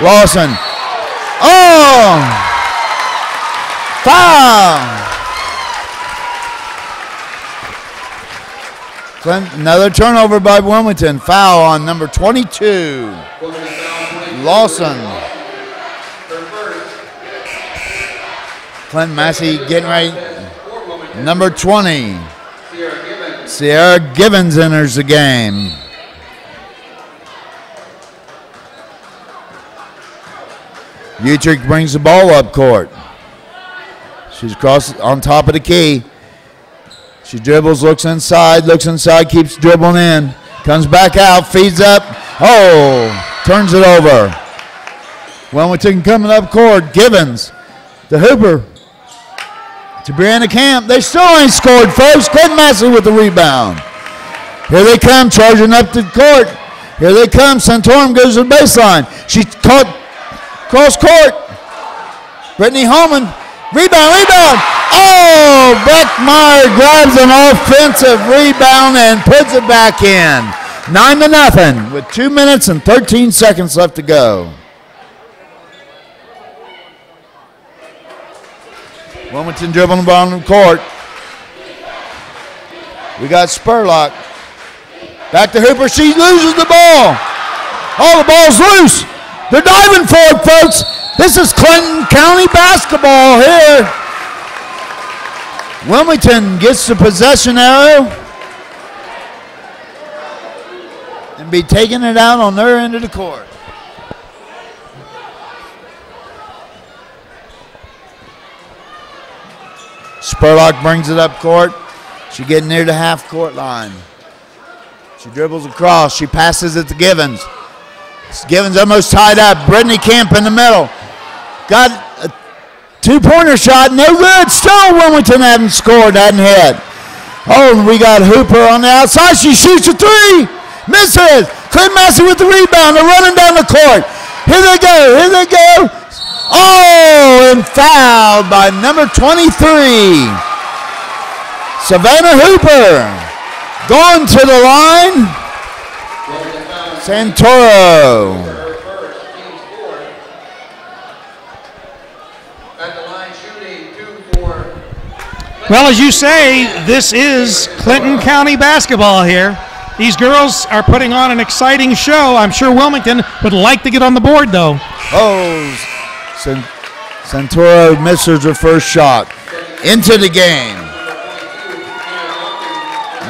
Lawson. Foul! Another turnover by Wilmington. Foul on number 22. Lawson. Clinton-Massie getting ready. Number 20. Sierra Givens enters the game. Utrick brings the ball up court. She's across on top of the key. She dribbles, looks inside, keeps dribbling in. Comes back out, feeds up. Turns it over. Wilmington coming up court. Givens to Hooper. To Brianna Camp. They still ain't scored, folks. Clinton-Massie with the rebound. Here they come, charging up the court. Here they come. Santorum goes to the baseline. She's caught cross court. Brittany Holman. Rebound. Beckmeyer grabs an offensive rebound and puts it back in. 9-0 with 2 minutes and 13 seconds left to go. Wilmington dribbling the ball on the court. We got Spurlock. Back to Hooper. She loses the ball. The ball's loose. They're diving for it, folks. This is Clinton County basketball here. Wilmington gets the possession arrow and be taking it out on their end of the court. Spurlock brings it up court. She getting near the half court line. She dribbles across. She passes it to Givens. Givens almost tied up. Brittany Camp in the middle. Got a two-pointer shot. No good. Still Wilmington hadn't scored. Hadn't hit. And we got Hooper on the outside. She shoots a three. Misses. Clinton-Massie with the rebound. They're running down the court. Here they go. And fouled by number 23. Savannah Hooper. Going to the line. Santoro. Well, as you say, this is Clinton County basketball here. These girls are putting on an exciting show. I'm sure Wilmington would like to get on the board, though. Oh, Santoro misses her first shot. Into the game.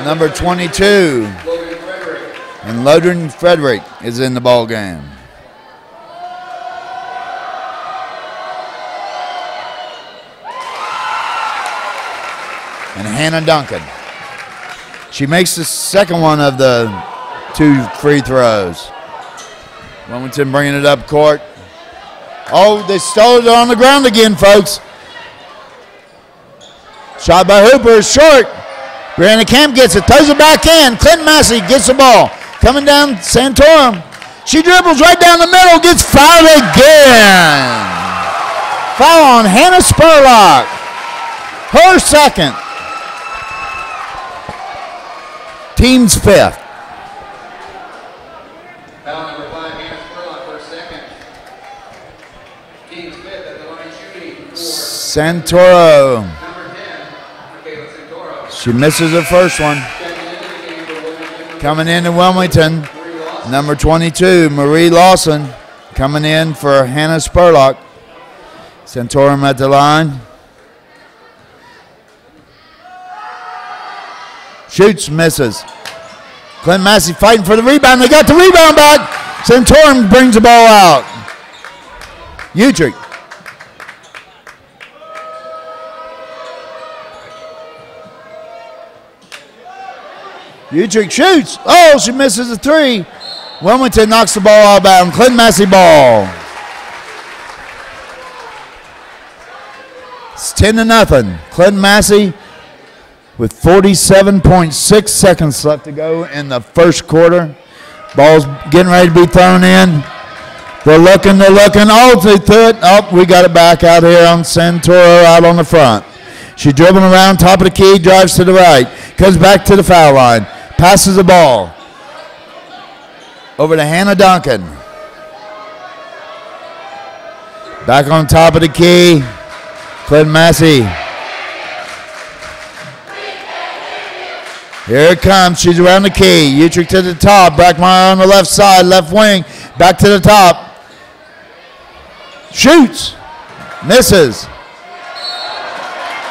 Number 22. And Logan Frederick is in the ball game. And Hannah Duncan. She makes the second one of the 2 free throws. Wilmington bringing it up court. Oh, they stole it on the ground again, folks. Shot by Hooper is short. Brianna Camp gets it, throws it back in. Clinton-Massie gets the ball. Coming down Santorum. She dribbles right down the middle, gets fouled again. Foul on Hannah Spurlock. Her second. Team's 5th. Foul number 5, Hannah Spurlock, her second. Team's 5th at the line shooting for Santoro. number 10, Michaela Santoro. She misses her first one. Coming into Wilmington, number 22, Marie Lawson. Coming in for Hannah Spurlock. Santorum at the line. Shoots, misses. Clinton-Massie fighting for the rebound. They got the rebound back. Santorum brings the ball out. Utrick. Utrick shoots. Oh, she misses a 3. Wilmington knocks the ball out of bounds. Clinton-Massie ball. It's 10-0. Clinton-Massie with 47.6 seconds left to go in the first quarter. Ball's getting ready to be thrown in. They're looking. Oh, they threw it. Oh, we got it back out here on Santoro out on the front. She's dribbling around, top of the key, drives to the right. Comes back to the foul line. Passes the ball. Over to Hannah Duncan. Back on top of the key. Clinton-Massie. Here it comes. She's around the key. Utrick to the top. Brackmeyer on the left side, left wing. Back to the top. Shoots. Misses.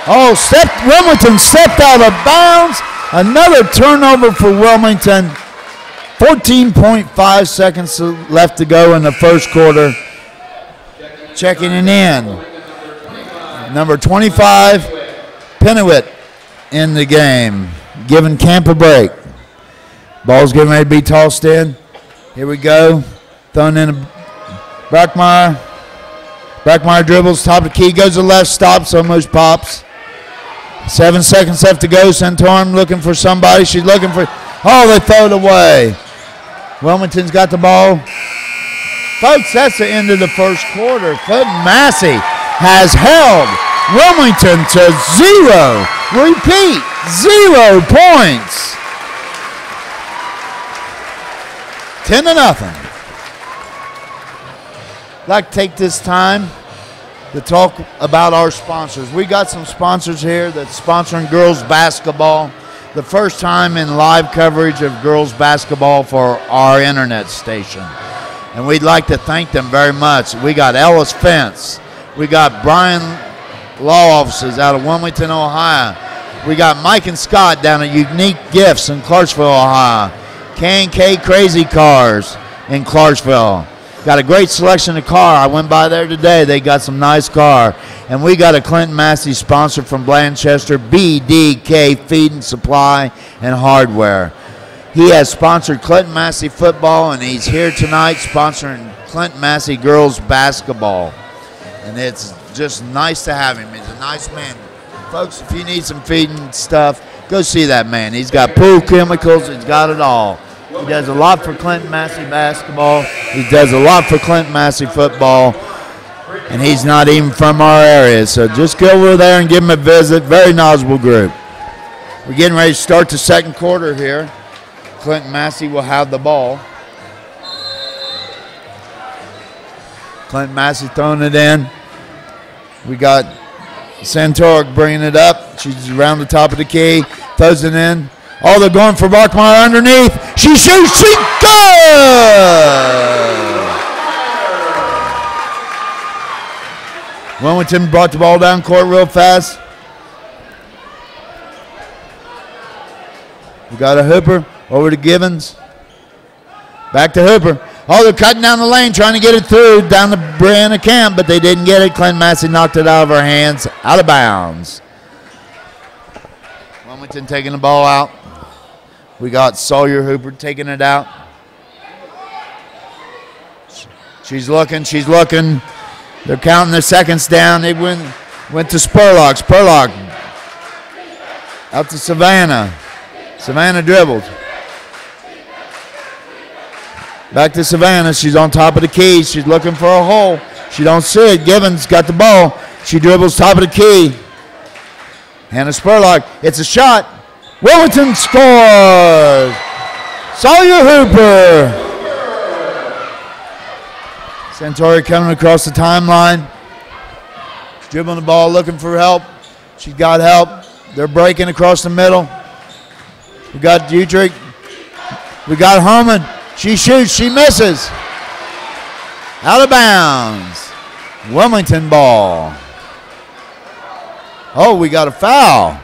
Oh, Wilmington stepped out of bounds. Another turnover for Wilmington. 14.5 seconds left to go in the first quarter. Checking it in. Number 25, Pennewitt in the game. Giving Camp a break. Ball's getting ready to be tossed in. Here we go. Thrown in Brackmeyer. Brackmeyer dribbles, top of the key, goes to the left, stops, almost pops. 7 seconds left to go. Santorum looking for somebody. She's looking for, oh, they throw it away. Wilmington's got the ball. Folks, that's the end of the first quarter. Clinton-Massie has held Wilmington to 0. Repeat, 0 points. 10-0. I'd like to take this time to talk about our sponsors. We got some sponsors here that's sponsoring girls basketball. The first time in live coverage of girls basketball for our internet station. And we'd like to thank them very much. We got Ellis Fence. We got Brian Law Offices out of Wilmington, Ohio. We got Mike and Scott down at Unique Gifts in Clarksville, Ohio. K&K Crazy Cars in Clarksville. Got a great selection of car. I went by there today. They got some nice car. And we got a Clinton-Massie sponsor from Blanchester, BDK Feed and Supply and Hardware. He has sponsored Clinton-Massie football, and he's here tonight sponsoring Clinton-Massie girls basketball. And it's just nice to have him. He's a nice man. Folks, if you need some feeding stuff, go see that man. He's got pool chemicals. He's got it all. He does a lot for Clinton-Massie basketball. He does a lot for Clinton-Massie football. And he's not even from our area. So just go over there and give him a visit. Very knowledgeable group. We're getting ready to start the second quarter here. Clinton-Massie will have the ball. Clinton-Massie throwing it in. We got Santork bringing it up. She's around the top of the key. Throws it in. Oh, they're going for Bachmeyer underneath. She shoots. She good. Wilmington brought the ball down court real fast. We got a Hooper over to Gibbons. Back to Hooper. Oh, they're cutting down the lane, trying to get it through down the Brianna Camp, but they didn't get it. Clinton-Massie knocked it out of her hands, out of bounds. Wilmington taking the ball out. We got Sawyer Hooper taking it out. She's looking, she's looking. They're counting the seconds down. They went to Spurlock. Spurlock out to Savannah. Savannah dribbled. Back to Savannah. She's on top of the key. She's looking for a hole. She don't see it. Gibbons got the ball. She dribbles top of the key. Hannah Spurlock. It's a shot. Wilmington scores. Sawyer Hooper. Centauri coming across the timeline. She's dribbling the ball, looking for help. She's got help. They're breaking across the middle. We got Dietrich. We got Herman. She shoots. She misses. Out of bounds. Wilmington ball. Oh, we got a foul.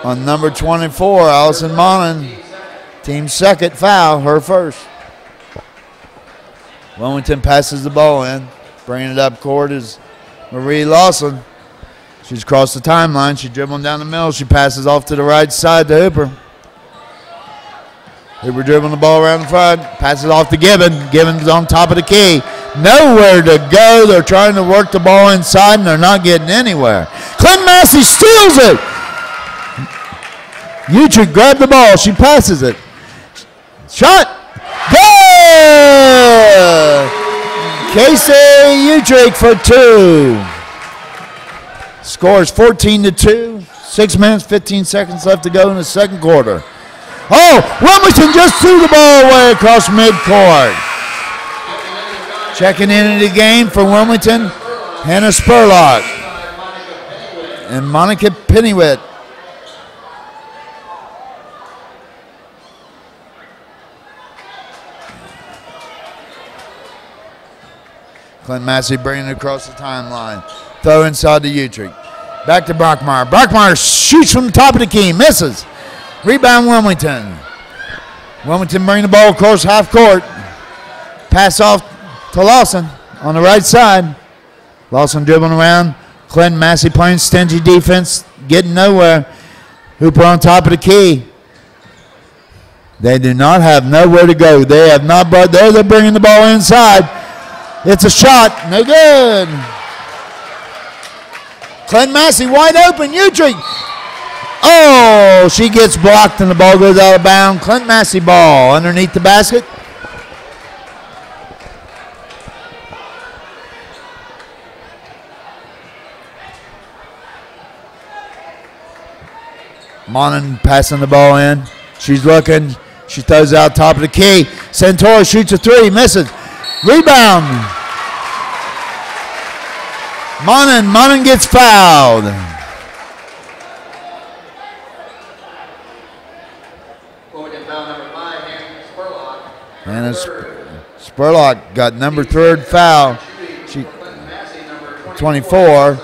On number 24, Allison Monin. Team's second foul, her first. Wilmington passes the ball in. Bringing it up court is Marie Lawson. She's across the timeline. She's dribbling down the middle. She passes off to the right side to Hooper. Hooper dribbling the ball around the front. Passes off to Gibbons. Gibbons on top of the key. Nowhere to go. They're trying to work the ball inside, and they're not getting anywhere. Clinton-Massie steals it. Utrick grabbed the ball. She passes it. Shot. Good! Casey Utrick for two. Scores 14-2. 6 minutes, 15 seconds left to go in the second quarter. Oh, Wilmington just threw the ball away across midcourt. Checking into the game for Wilmington, Hannah Spurlock and Monica Pennywit. Clinton-Massie bringing it across the timeline. Throw inside to Utrick. Back to Brockmeyer. Brockmeyer shoots from the top of the key. Misses. Rebound Wilmington. Wilmington bring the ball across half court. Pass off to Lawson on the right side. Lawson dribbling around. Clinton-Massie playing stingy defense. Getting nowhere. Hooper on top of the key. They do not have nowhere to go. They have not brought there. They're bringing the ball inside. It's a shot. No good. Clinton-Massie wide open. Utrick. Oh, she gets blocked and the ball goes out of bounds. Clinton-Massie ball underneath the basket. Monin passing the ball in. She's looking. She throws out top of the key. Centauri shoots a three. Misses. Rebound. Monin gets fouled. Hannah Spurlock got number third foul. She 24.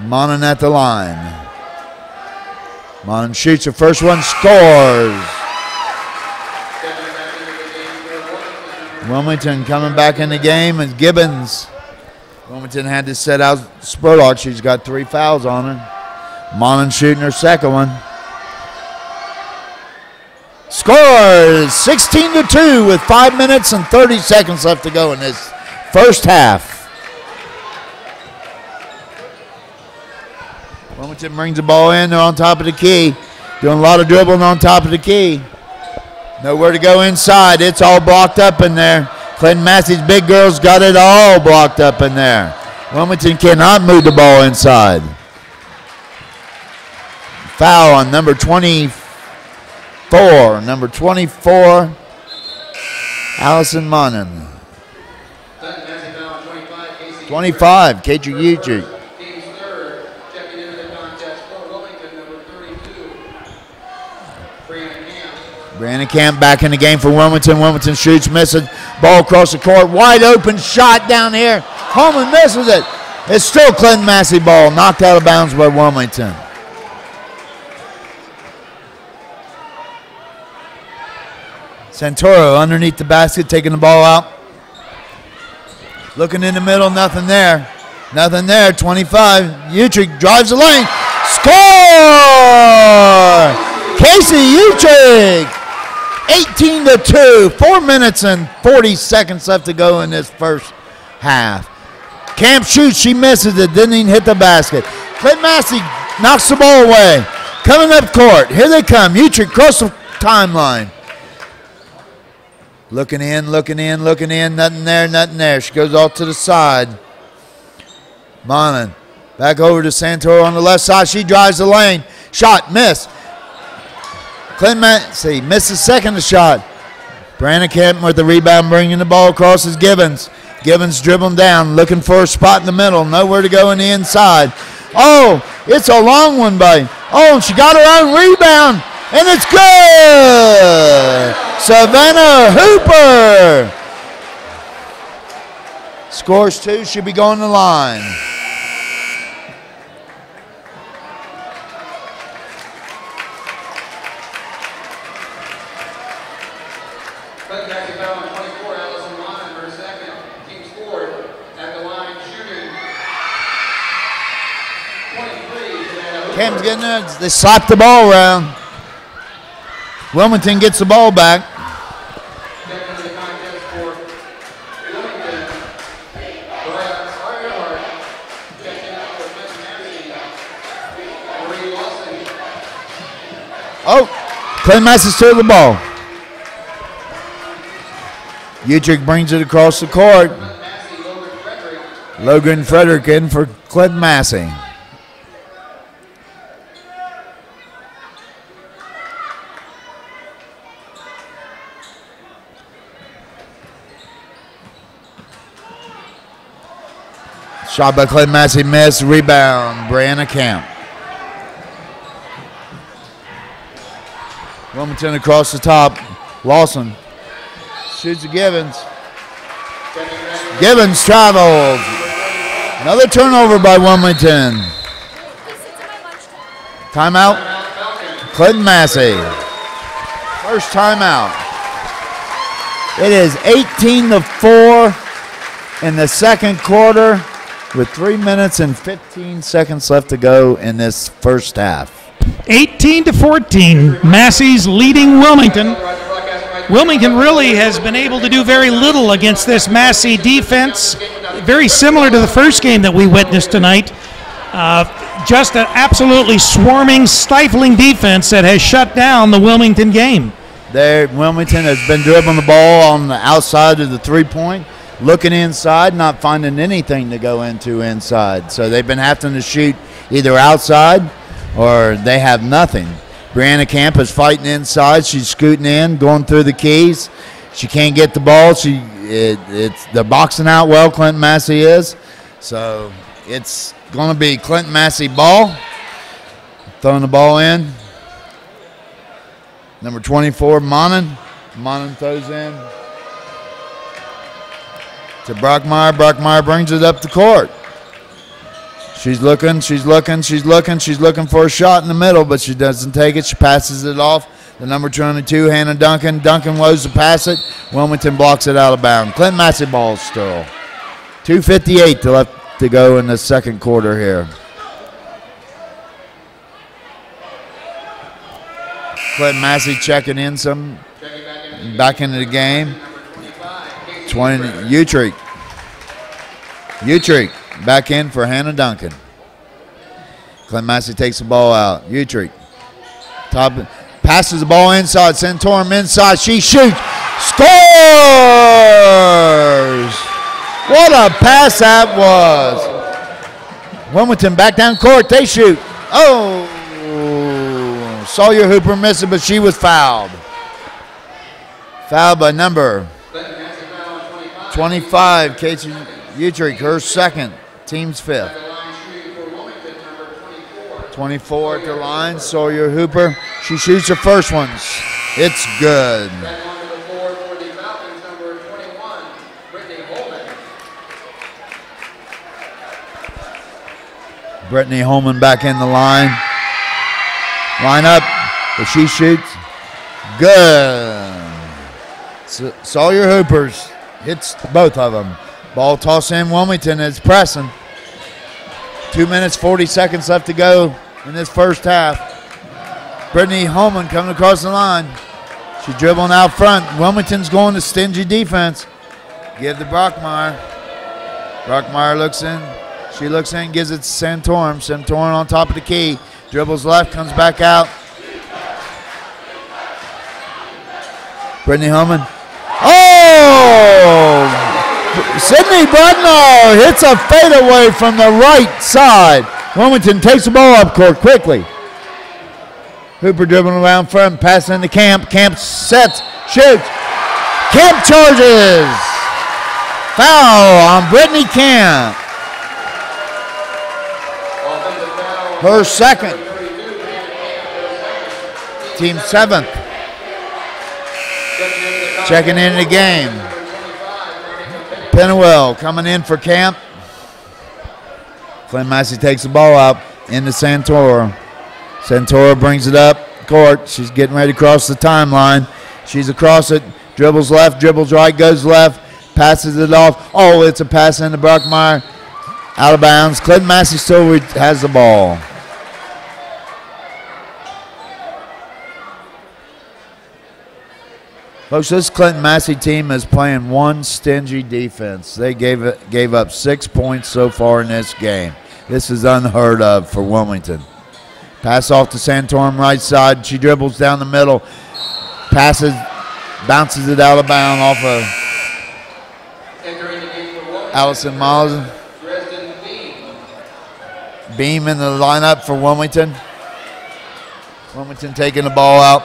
Monin at the line. Monin shoots her first one, scores. Wilmington coming back in the game, and Gibbons. Wilmington had to set out Spurlock. She's got 3 fouls on her. Monin shooting her second one. Scores 16-2 with 5 minutes and 30 seconds left to go in this first half. Wilmington brings the ball in. They're on top of the key. Doing a lot of dribbling on top of the key. Nowhere to go inside. It's all blocked up in there. Clinton-Massie's big girls got it all blocked up in there. Wilmington cannot move the ball inside. Foul on number 24. Number 24, Allison Monin. 25, Kadri Utrick. Brianna Camp back in the game for Wilmington. Wilmington shoots, misses. Ball across the court. Wide open shot down here. Holman misses it. It's still Clinton-Massie ball. Knocked out of bounds by Wilmington. Santoro underneath the basket, taking the ball out. Looking in the middle, nothing there. Nothing there, 25. Utrick drives the lane. Score! Casey Utrick! 18-2. 4 minutes and 40 seconds left to go in this first half. Camp shoots, she misses it, didn't even hit the basket. Clinton-Massie knocks the ball away. Coming up court, here they come. Utrick across the timeline. Looking in, nothing there. She goes off to the side. Monin back over to Santoro on the left side. She drives the lane. Shot, miss. Clinton-Massie misses second shot. Brandon Kemp with the rebound, bringing the ball across is Gibbons. Gibbons dribbling down, looking for a spot in the middle. Nowhere to go in the inside. Oh, it's a long one by. Oh, and she got her own rebound. And it's good! Savannah Hooper! Scores 2, should be going to the line. Clinton-Massie foul on 24, Allison Monin for a second. Team scored at the line shooting 23. Savannah Hooper. Cam's getting it. They slap the ball around. Wilmington gets the ball back. Stepping into the contest for Wilmington. Brian checking out for Clinton-Massie. Marie Lawson. Oh, Clinton-Massie stole the ball. Utrick brings it across the court. Logan Frederick in for Clinton-Massie. Shot by Clinton-Massie, miss, rebound, Brianna Camp. Wilmington across the top, Lawson shoots to Gibbons. Gibbons travels. Another turnover by Wilmington. Timeout, Clinton-Massie. First timeout. It is 18-4 in the second quarter, with 3 minutes and 15 seconds left to go in this first half. 18-14, Massey's leading Wilmington. Wilmington really has been able to do very little against this Massey defense. Very similar to the first game that we witnessed tonight. Just an absolutely swarming, stifling defense that has shut down the Wilmington game. There, Wilmington has been dribbling the ball on the outside of the three-point. Looking inside, not finding anything to go into inside. So they've been having to shoot either outside or they have nothing. Brianna Camp is fighting inside. She's scooting in, going through the keys. She can't get the ball. They're boxing out well, Clinton-Massie is. So it's going to be Clinton-Massie ball. Throwing the ball in. Number 24, Monin. Monin throws in to Brockmeyer. Brockmeyer brings it up the court. She's looking for a shot in the middle, but she doesn't take it. She passes it off. The number 22, Hannah Duncan. Duncan woes to pass it. Wilmington blocks it out of bounds. Clinton-Massie ball still. 2:58 left to go in the second quarter here. Clinton-Massie checking in some, back into the game. 20, Utrick back in for Hannah Duncan. Clinton-Massie takes the ball out. Utrick passes the ball inside. Santorum inside. She shoots. Scores! What a pass that was. Wilmington back down court. They shoot. Oh! Sawyer Hooper missed it, but she was fouled. Fouled by number 25, Casey Utrick, her second, team's fifth. 24 at the line, Sawyer Hooper. She shoots her first ones. It's good. Then on to the floor for the Falcons, number 21, Brittany Holman. Brittany Holman back in the line. Line up, but she shoots. Good. Sawyer Hoopers hits both of them. Ball toss in. Wilmington is pressing. 2 minutes, 40 seconds left to go in this first half. Brittany Holman coming across the line. She's dribbling out front. Wilmington's going to stingy defense. Give to Brockmeyer. Brockmeyer looks in. She looks in, gives it to Santorum. Santorum on top of the key. Dribbles left, comes back out. Brittany Holman. Oh! Sydney Brockmeyer hits a fadeaway from the right side. Wilmington takes the ball up court quickly. Hooper dribbling around front, passing into Camp. Camp sets, shoots. Camp charges. Foul on Brittany Camp. Her second. Team 7th. Checking in the game. Pennywell coming in for Camp. Clinton-Massie takes the ball out into Santora. Santora brings it up court. She's getting ready to cross the timeline. She's across it. Dribbles left, dribbles right, goes left. Passes it off. Oh, it's a pass into Brockmeyer. Out of bounds. Clinton-Massie still has the ball. Folks, this Clinton-Massie team is playing one stingy defense. They gave up 6 points so far in this game. This is unheard of for Wilmington. Pass off to Santorum right side. She dribbles down the middle. Passes, bounces it out of bounds off of Allison Miles. Beam in the lineup for Wilmington. Wilmington taking the ball out.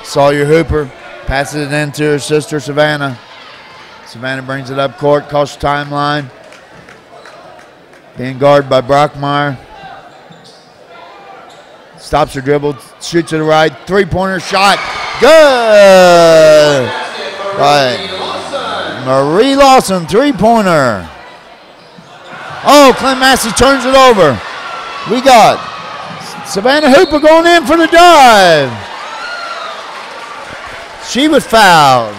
Sawyer Hooper passes it into her sister Savannah. Savannah brings it up court, across the timeline. Being guarded by Brockmeyer. Stops her dribble, shoots to the right, three-pointer shot. Good! By Marie Lawson, three-pointer. Oh, Clinton-Massie turns it over. We got Savannah Hooper going in for the drive. She was fouled.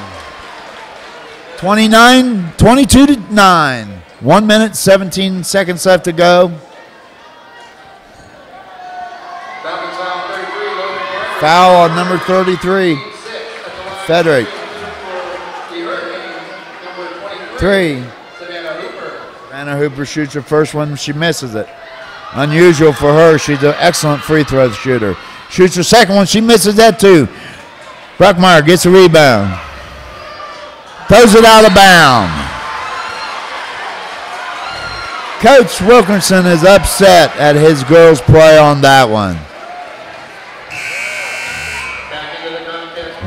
22-9. 1 minute, 17 seconds left to go. Foul on number 33, Frederick. 3. Savannah Hooper shoots her first one. She misses it. Unusual for her. She's an excellent free throw shooter. Shoots her second one. She misses that too. Brockmeyer gets a rebound. Throws it out of bounds. Coach Wilkinson is upset at his girls' play on that one.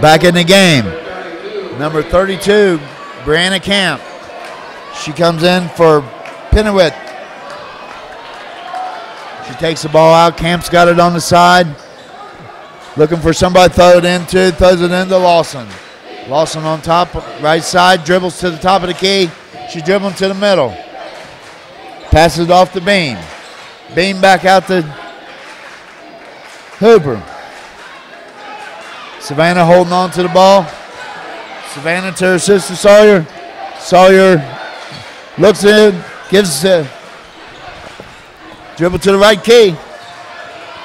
Back in the game. Number 32, Brianna Camp. She comes in for Pennewitt. She takes the ball out. Camp's got it on the side. Looking for somebody to throw it into. Throws it into Lawson. Lawson on top, right side. Dribbles to the top of the key. She's dribbling to the middle. Passes it off to Beam. Beam back out to Hooper. Savannah holding on to the ball. Savannah to her sister Sawyer. Sawyer looks in, gives a dribble to the right key.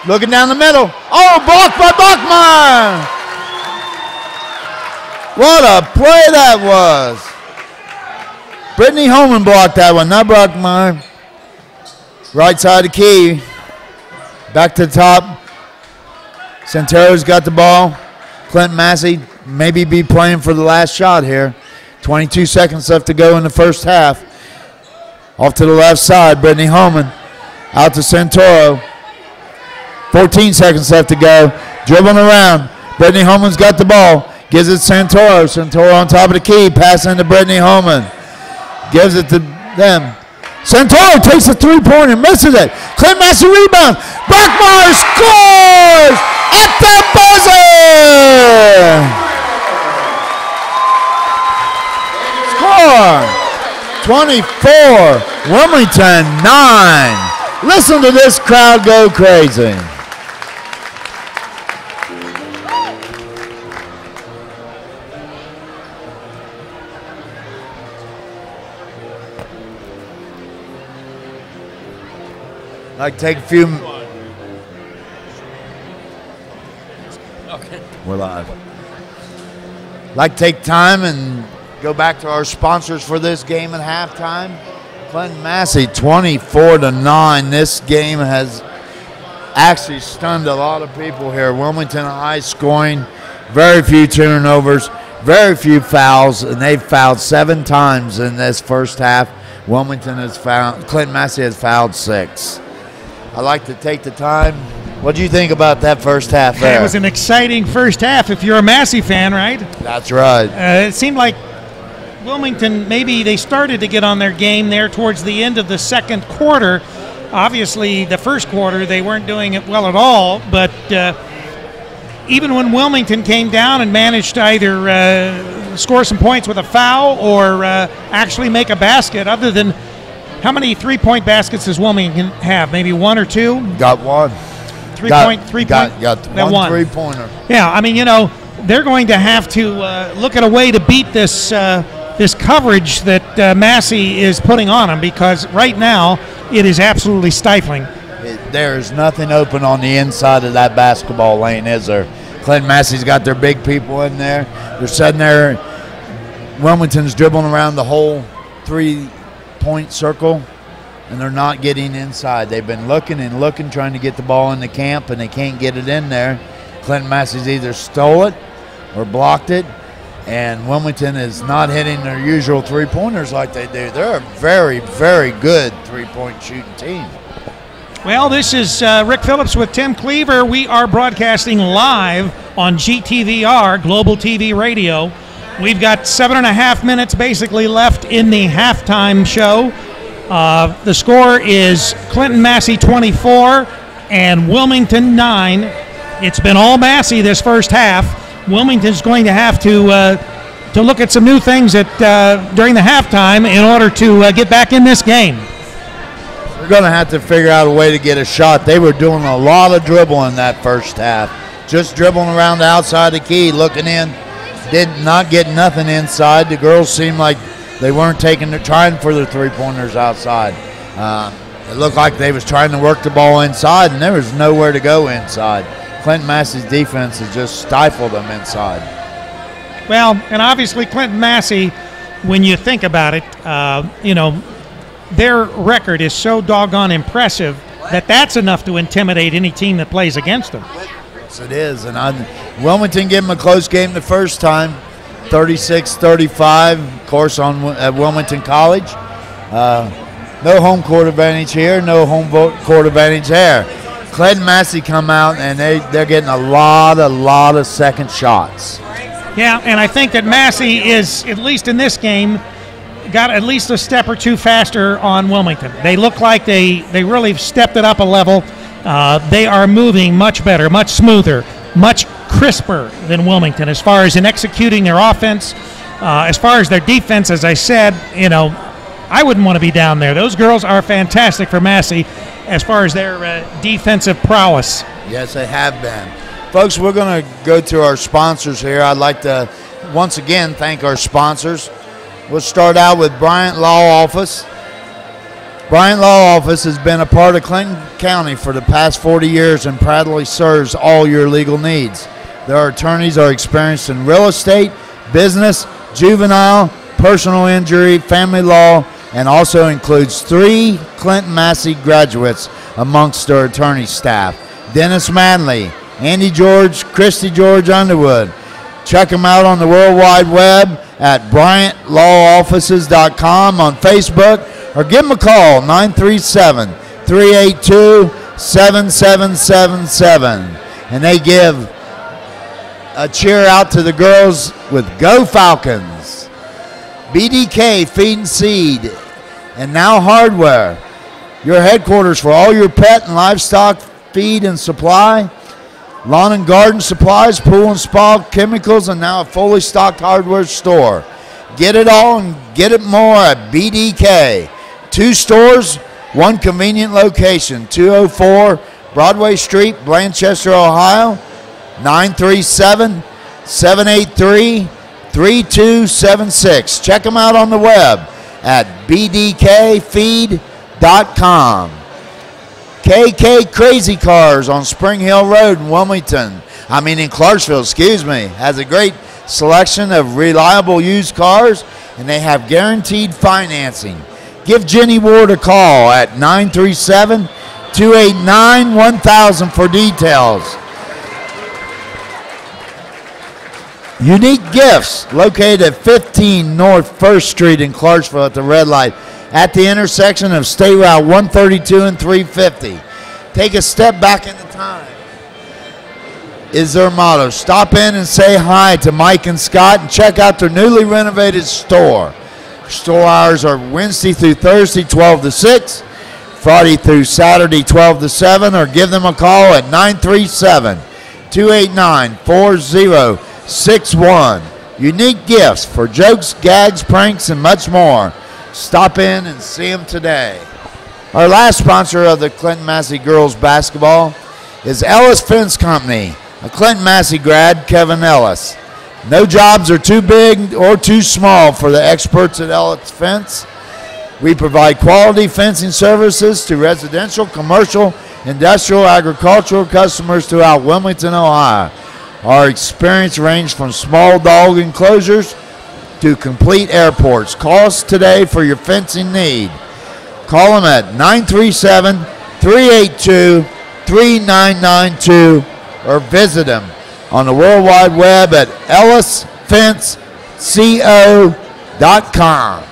Looking down the middle. Oh, blocked by Brockmeyer. What a play that was. Brittany Holman blocked that one, not Brockmeyer. Right side of the key. Back to the top. Santero's got the ball. Clinton-Massie maybe be playing for the last shot here. 22 seconds left to go in the first half. Off to the left side, Brittany Holman. Out to Santoro. 14 seconds left to go. Dribbling around. Brittany Holman's got the ball. Gives it to Santoro. Santoro on top of the key. Passing to Brittany Holman. Gives it to them. Santoro takes a three-pointer. Misses it. Clinton-Massie rebound. Brockmeyer scores! at the buzzer. Score 24, Wilmington 9. Listen to this crowd go crazy. Like take a few. Okay. We're live. Like take time and go back to our sponsors for this game at halftime. Clinton-Massie 24-9. This game has actually stunned a lot of people here. Wilmington high scoring, very few turnovers, very few fouls, and they've fouled 7 times in this first half. Clinton-Massie has fouled 6. I'd like to take the time. What do you think about that first half there? It was an exciting first half if you're a Massie fan, right? That's right. It seemed like Wilmington, maybe they started to get on their game there towards the end of the second quarter. Obviously, the first quarter, they weren't doing it well at all, but even when Wilmington came down and managed to either score some points with a foul or actually make a basket, other than how many three-point baskets does Wilmington have? Maybe 1 or 2? Got 1. Got one three-pointer. Yeah, I mean, they're going to have to look at a way to beat this this coverage that Massie is putting on them, because right now it is absolutely stifling. There's nothing open on the inside of that basketball lane, is there? Clinton-Massie's got their big people in there. They're sitting there. Wilmington's dribbling around the whole 3-point circle, and they're not getting inside. They've been looking and looking, trying to get the ball in the camp, and they can't get it in there. Clinton-Massie's either stole it or blocked it, and Wilmington is not hitting their usual three-pointers like they do. They're a very, very good three-point shooting team. Well, this is Rick Phillips with Tim Cleaver. We are broadcasting live on GTVR, Global TV Radio. We've got 7.5 minutes basically left in the halftime show. The score is Clinton-Massie 24 and Wilmington 9. It's been all Massie this first half. Wilmington's going to have to look at some new things during the halftime in order to get back in this game. We're going to have to figure out a way to get a shot. They were doing a lot of dribbling that first half. Just dribbling around the outside the key, looking in. Did not get nothing inside. The girls seemed like they weren't trying for their three-pointers outside. It looked like they was trying to work the ball inside, and there was nowhere to go inside. Clinton-Massie's defense has just stifled them inside. Well, and obviously Clinton-Massie, when you think about it, their record is so doggone impressive that that's enough to intimidate any team that plays against them. Yes, it is. And Wilmington gave them a close game the first time, 36-35, of course, at Wilmington College. No home court advantage here, no home court advantage there. Clinton-Massie come out, and they're getting a lot of second shots. Yeah, and I think that Massie is, at least in this game, got at least a step or two faster on Wilmington. They look like they really stepped it up a level. They are moving much better, much smoother, much crisper than Wilmington as far as in executing their offense. As far as their defense, as I said, I wouldn't want to be down there. Those girls are fantastic for Massie as far as their defensive prowess. Yes, they have been. Folks, we're going to go to our sponsors here. I'd like to once again thank our sponsors. We'll start out with Bryant Law Office. Bryant Law Office has been a part of Clinton County for the past 40 years and proudly serves all your legal needs. Their attorneys are experienced in real estate, business, juvenile, personal injury, family law, and also includes 3 Clinton-Massie graduates amongst their attorney staff. Dennis Manley, Andy George, Christy George Underwood. Check them out on the World Wide Web at BryantLawOffices.com on Facebook, or give them a call, 937-382-7777. And they give a cheer out to the girls with Go Falcons. BDK Feed and Seed, and Now Hardware, your headquarters for all your pet and livestock feed and supply. lawn and garden supplies, pool and spa, chemicals, and now a fully stocked hardware store. Get it all and get it more at BDK. 2 stores, 1 convenient location, 204 Broadway Street, Blanchester, Ohio, 937-783-3276. Check them out on the web at bdkfeed.com. KK Crazy Cars on Spring Hill Road in in Clarksville, has a great selection of reliable used cars, and they have guaranteed financing. Give Jenny Ward a call at 937-289-1000 for details. Unique Gifts, located at 15 North 1st Street in Clarksville at the red light, at the intersection of State Route 132 and 350. Take a step back in the time is their motto. Stop in and say hi to Mike and Scott and check out their newly renovated store. Store hours are Wednesday through Thursday, 12 to 6, Friday through Saturday, 12 to 7, or give them a call at 937-289-4061. Unique Gifts for jokes, gags, pranks, and much more. Stop in and see them today. Our last sponsor of the Clinton-Massie girls basketball is Ellis Fence Company. A Clinton-Massie grad, Kevin Ellis. No jobs are too big or too small for the experts at Ellis Fence. We provide quality fencing services to residential, commercial, industrial, agricultural customers throughout Wilmington, Ohio. Our experience ranges from small dog enclosures to complete airports. Call us today for your fencing need. Call them at 937-382-3992 or visit them on the World Wide Web at ellisfenceco.com.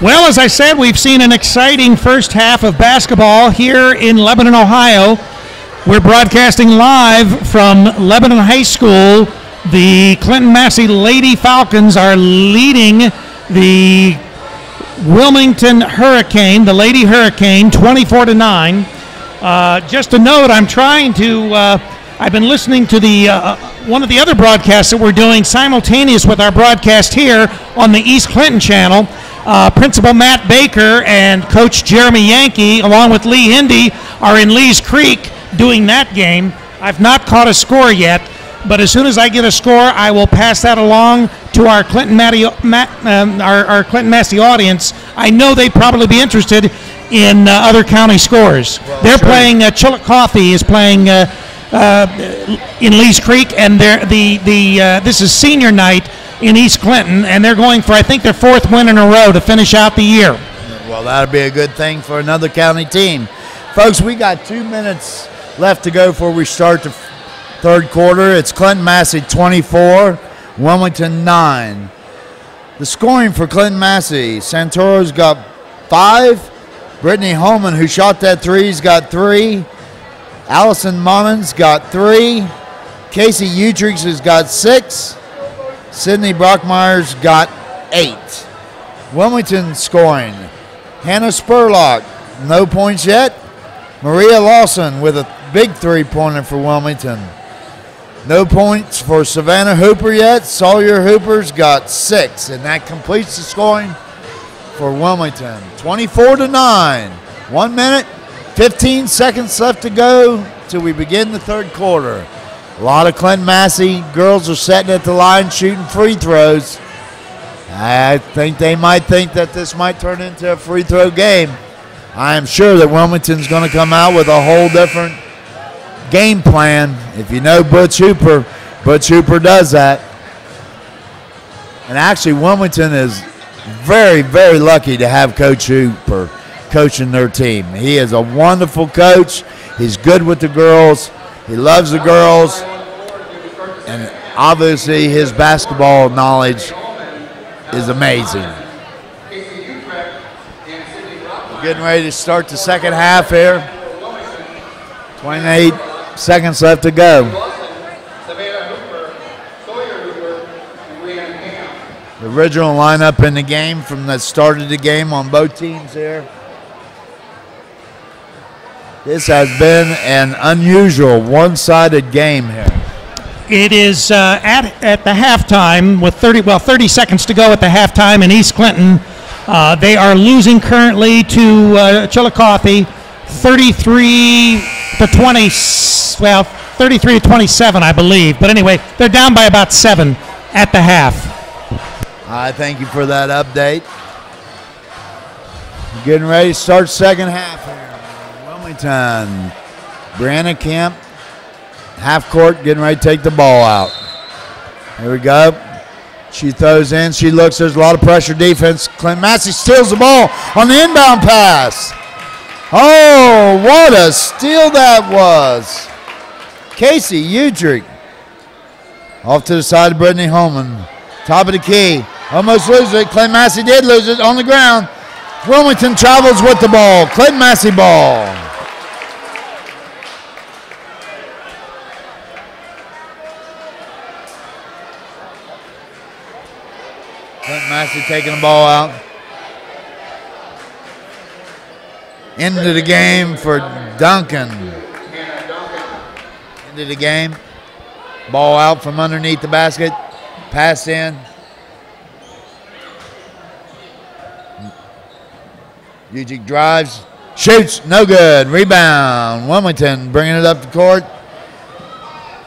Well, as I said, we've seen an exciting first half of basketball here in Lebanon, Ohio. We're broadcasting live from Lebanon High School. The Clinton-Massie Lady Falcons are leading the Wilmington Hurricane, the Lady Hurricane, 24-9. Just a note, I've been listening to the one of the other broadcasts that we're doing simultaneous with our broadcast here on the East Clinton channel. Principal Matt Baker and Coach Jeremy Yankee, along with Lee Indy, are in Lee's Creek doing that game. I've not caught a score yet, but as soon as I get a score, I will pass that along to our Clinton-Massie audience. I know they'd probably be interested in other county scores. Well, they're sure. playing, Chillicothe is playing in Lee's Creek, and this is senior night in East Clinton, and they're going for, I think, their 4th win in a row to finish out the year. Well, that'll be a good thing for another county team. Folks, we got 2 minutes left to go before we start the third quarter. It's Clinton-Massie 24, Wilmington 9. The scoring for Clinton-Massie, Santoro's got 5. Brittany Holman, who shot that 3's got 3. Allison Munnins got 3. Casey Utrix has got 6. Sydney Brockmeyer's got 8. Wilmington scoring. Hannah Spurlock, no points yet. Maria Lawson with a big 3-pointer for Wilmington. No points for Savannah Hooper yet. Sawyer Hooper's got 6, and that completes the scoring for Wilmington. 24-9. 1 minute, 15 seconds left to go till we begin the third quarter. A lot of Clinton-Massie girls are sitting at the line shooting free throws. I think they might think that this might turn into a free throw game. I am sure that Wilmington's going to come out with a whole different game plan. If you know Butch Hooper does that. And actually, Wilmington is very, very lucky to have Coach Hooper coaching their team. He is a wonderful coach. He's good with the girls. He loves the girls, and obviously his basketball knowledge is amazing. We're getting ready to start the second half here. 28 seconds left to go. The original lineup in the game from the start of the game on both teams here. This has been an unusual one-sided game here. It is at the halftime with 30 seconds to go at the halftime in East Clinton. They are losing currently to Chillicothe 33 to 20, well, 33 to 27, I believe. But anyway, they're down by about 7 at the half. I thank you for that update. Getting ready to start second half here. Wilmington. Brianna Camp, half court, getting ready to take the ball out. Here we go. She throws in. She looks. There's a lot of pressure defense. Clinton-Massie steals the ball on the inbound pass. Oh, what a steal that was. Casey Udrich. Off to the side of Brittany Holman. Top of the key. Almost loses it. Clinton-Massie did lose it on the ground. Wilmington travels with the ball. Clinton-Massie ball. Clinton-Massie taking the ball out. Into the game for Duncan. Into the game. Ball out from underneath the basket. Pass in. Udrich drives. Shoots. No good. Rebound. Wilmington bringing it up the court.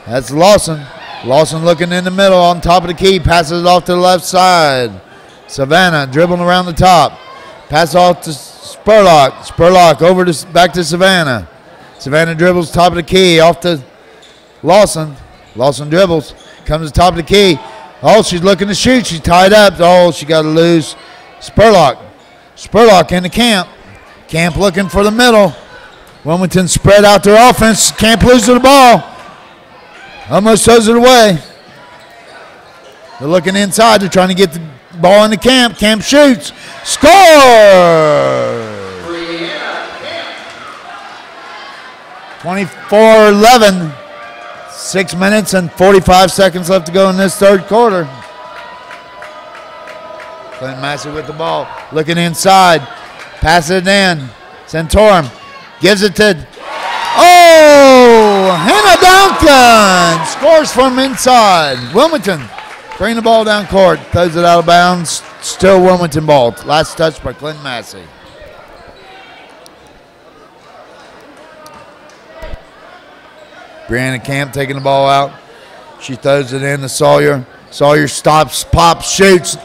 That's Lawson. Lawson looking in the middle on top of the key. Passes it off to the left side. Savannah dribbling around the top. Pass off to Spurlock. Spurlock over to back to Savannah. Savannah dribbles top of the key off to Lawson. Lawson dribbles. Comes to top of the key. Oh, she's looking to shoot. She's tied up. Oh, she got to lose. Spurlock. Spurlock into Camp. Camp looking for the middle. Wilmington spread out their offense. Camp loses the ball. Almost throws it away. They're looking inside. They're trying to get the ball into Camp. Camp shoots. Score! 24-11. 6 minutes and 45 seconds left to go in this third quarter. Clinton-Massie with the ball. Looking inside. Passes it in. Santorum gives it to... Oh! Hannah Duncan scores from inside. Wilmington bring the ball down court. Throws it out of bounds. Still Wilmington ball. Last touch by Clinton-Massie. Brianna Camp taking the ball out. She throws it in to Sawyer. Sawyer stops, pops, shoots.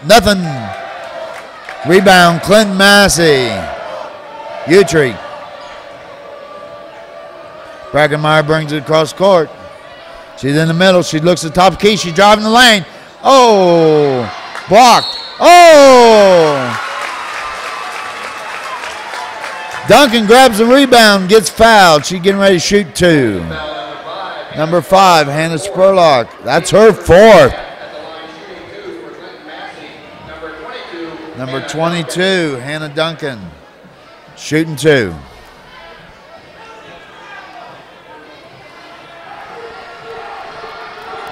Nothing. Rebound, Clinton-Massie. Utri. Brackenmeyer brings it across court. She's in the middle. She looks at the top of the key. She's driving the lane. Oh, blocked. Oh. Duncan grabs the rebound, gets fouled. She's getting ready to shoot 2. Number 5, Hannah Spurlock. That's her 4th. Number 22, Hannah Duncan. Shooting 2.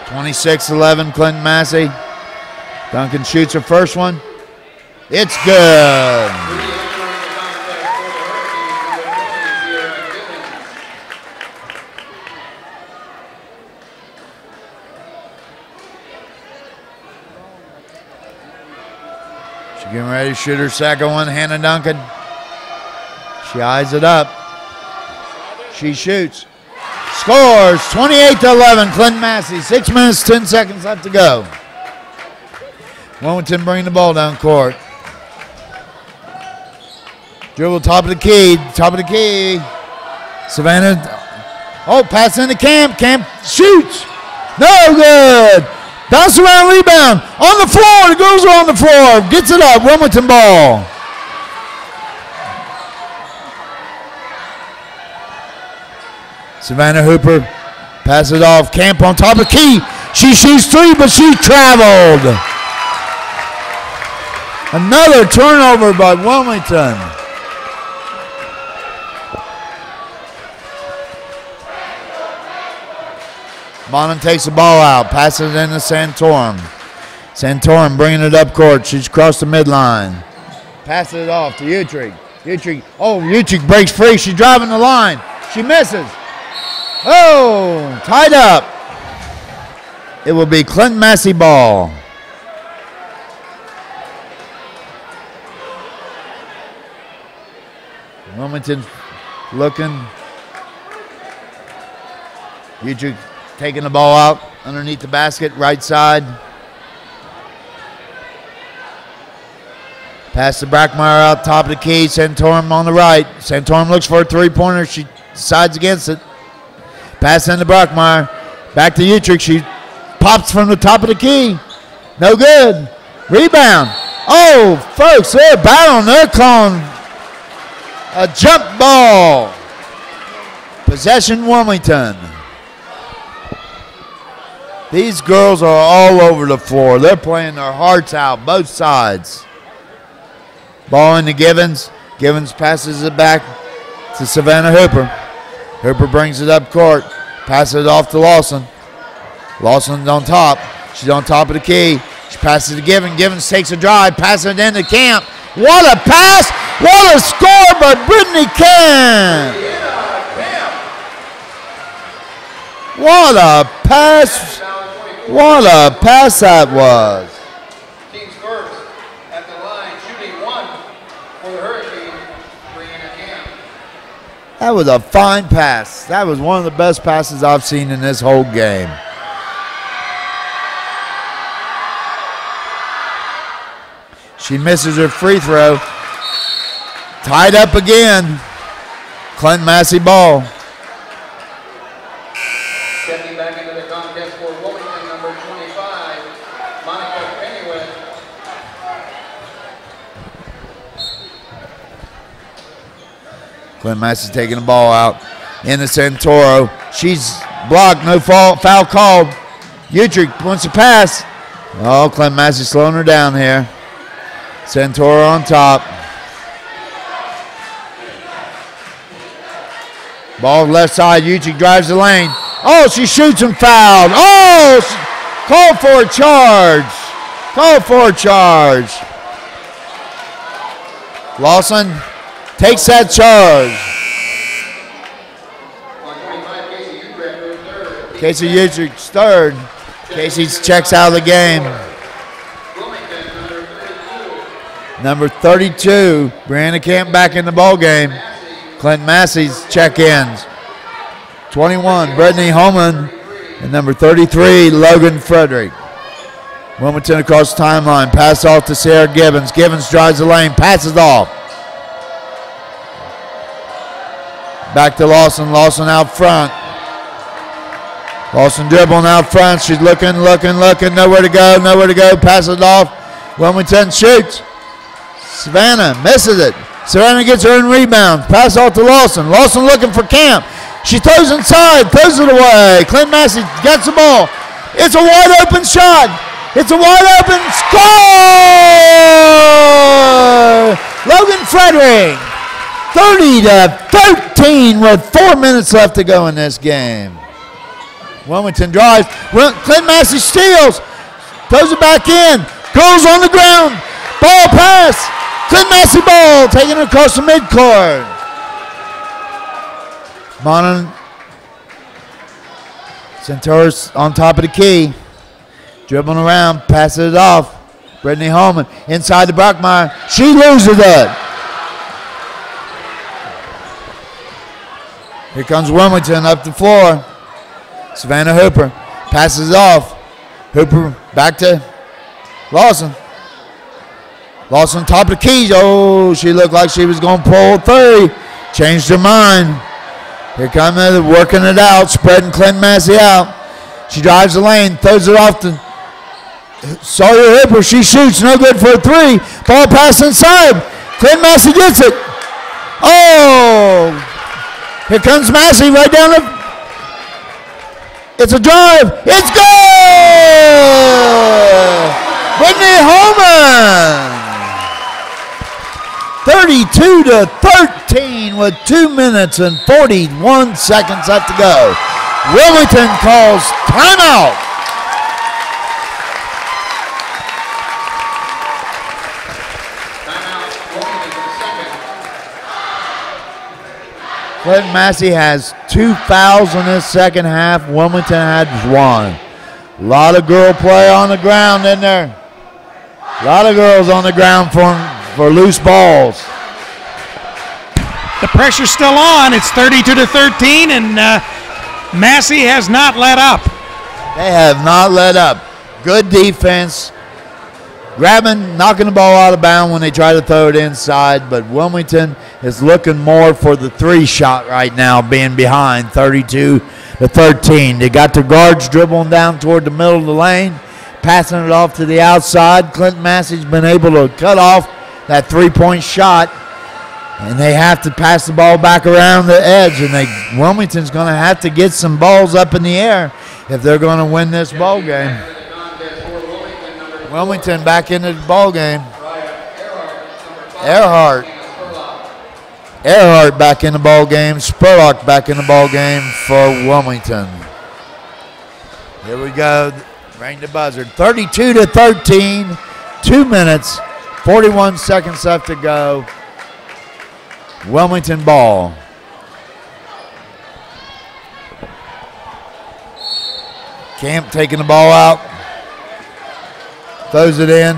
(26-11) Clinton-Massie. Duncan shoots her first one. It's good. She's getting ready to shoot her second one. Hannah Duncan. She eyes it up. She shoots. Scores 28-11, Clinton-Massie. 6 minutes, 10 seconds left to go. Wilmington bringing the ball down court. Dribble top of the key, Savannah, oh, pass into Camp. Camp shoots. No good. Bounce around, rebound. On the floor, the girls are on the floor. Gets it up, Wilmington ball. Savannah Hooper passes it off. Camp on top of the key. She shoots 3, but she traveled. Another turnover by Wilmington. Bonham takes the ball out. Passes it into Santorum. Santorum bringing it up court. She's across the midline. Passes it off to Utri. Utrick breaks free. She's driving the line. She misses. Oh, tied up. It will be Clinton-Massie ball. Wilmington looking. Utrick taking the ball out underneath the basket, right side. Pass to Brackmeyer out top of the key. Santorum on the right. Santorum looks for a three-pointer. She decides against it. Pass into Brackmeyer. Back to Utrick. She pops from the top of the key. No good. Rebound. Oh, folks, they're battling. They're calling a jump ball. Possession Wilmington. These girls are all over the floor. They're playing their hearts out, both sides. Ball into Givens. Givens passes it back to Savannah Hooper. Hooper brings it up court. Passes it off to Lawson. Lawson's on top. She's on top of the key. She passes it to Givens. Givens takes a drive. Passes it into Camp. What a pass. What a score by Brittany Camp. What a pass. What a pass that was. Teams first at the line, shooting one for the Hurricanes, Brianna Camp. That was a fine pass. That was one of the best passes I've seen in this whole game. She misses her free throw. Tied up again. Clinton-Massie ball. Stepping back into the contest for Wilmington, number 25, Monica Pennyworth. Clinton-Massie taking the ball out. Into Santoro. She's blocked. No foul called. Utrick wants to pass. Oh, Clinton-Massie slowing her down here. Santoro on top. Ball left side. Utrick drives the lane. Oh, she shoots and fouled. Oh, call for a charge. Call for a charge. Lawson takes that charge. Casey Utrick's third. Casey checks out of the game. Number 32, Brianna Camp back in the ball game. Clinton-Massie's check-ins. 21, Brittany Holman, and number 33, Logan Frederick. Wilmington across the timeline. Pass off to Sarah Gibbons. Gibbons drives the lane, passes off. Back to Lawson. Lawson out front. Lawson dribbling out front. She's looking. Nowhere to go. Passes it off. Wilmington shoots. Savannah misses it. Savannah gets her own rebound. Pass off to Lawson. Lawson looking for Camp. She throws inside, throws it away. Clinton-Massie gets the ball. It's a wide open shot. It's a wide open score! Logan Frederick, 30-13 with 4 minutes left to go in this game. Wilmington drives. Clinton-Massie steals. Throws it back in. Girls on the ground. Ball pass. Clinton-Massie ball taken across the midcourt. Monon. Centaurus on top of the key. Dribbling around. Passes it off. Brittany Holman inside the Brockmeyer. She loses it. Here comes Wilmington up the floor. Savannah Hooper passes it off. Hooper back to Lawson. Lawson top of the keys. Oh, she looked like she was going to pull three. Changed her mind. Here comes working it out, spreading Clinton-Massie out. She drives the lane, throws it off to Sawyer Hooper. She shoots, no good for a three. Ball pass inside. Clinton-Massie gets it. Oh! Here comes Massey right down the. It's a drive. It's good! Brittany Holman! 32-13 with 2 minutes and 41 seconds left to go. Wilmington calls timeout. Timeout, Wilmington for the second. Clinton-Massie has 2 fouls in this second half. Wilmington had 1. A lot of girl play on the ground in there. A lot of girls on the ground for loose balls. The pressure's still on. It's 32-13, and Massie has not let up. They have not let up. Good defense. Grabbing, knocking the ball out of bounds when they try to throw it inside, but Wilmington is looking more for the 3-shot right now, being behind 32-13. They got their guards dribbling down toward the middle of the lane, passing it off to the outside. Clinton-Massie's been able to cut off that 3-point shot, and they have to pass the ball back around the edge, and Wilmington's going to have to get some balls up in the air if they're going to win this ball game. Wilmington back into the ball game. Earhart back in the ball game. Spurlock back in the ball game for Wilmington. Here we go. Ring the buzzer. 32-13. 2 minutes, 41 seconds left to go. Wilmington ball. Camp taking the ball out. Throws it in.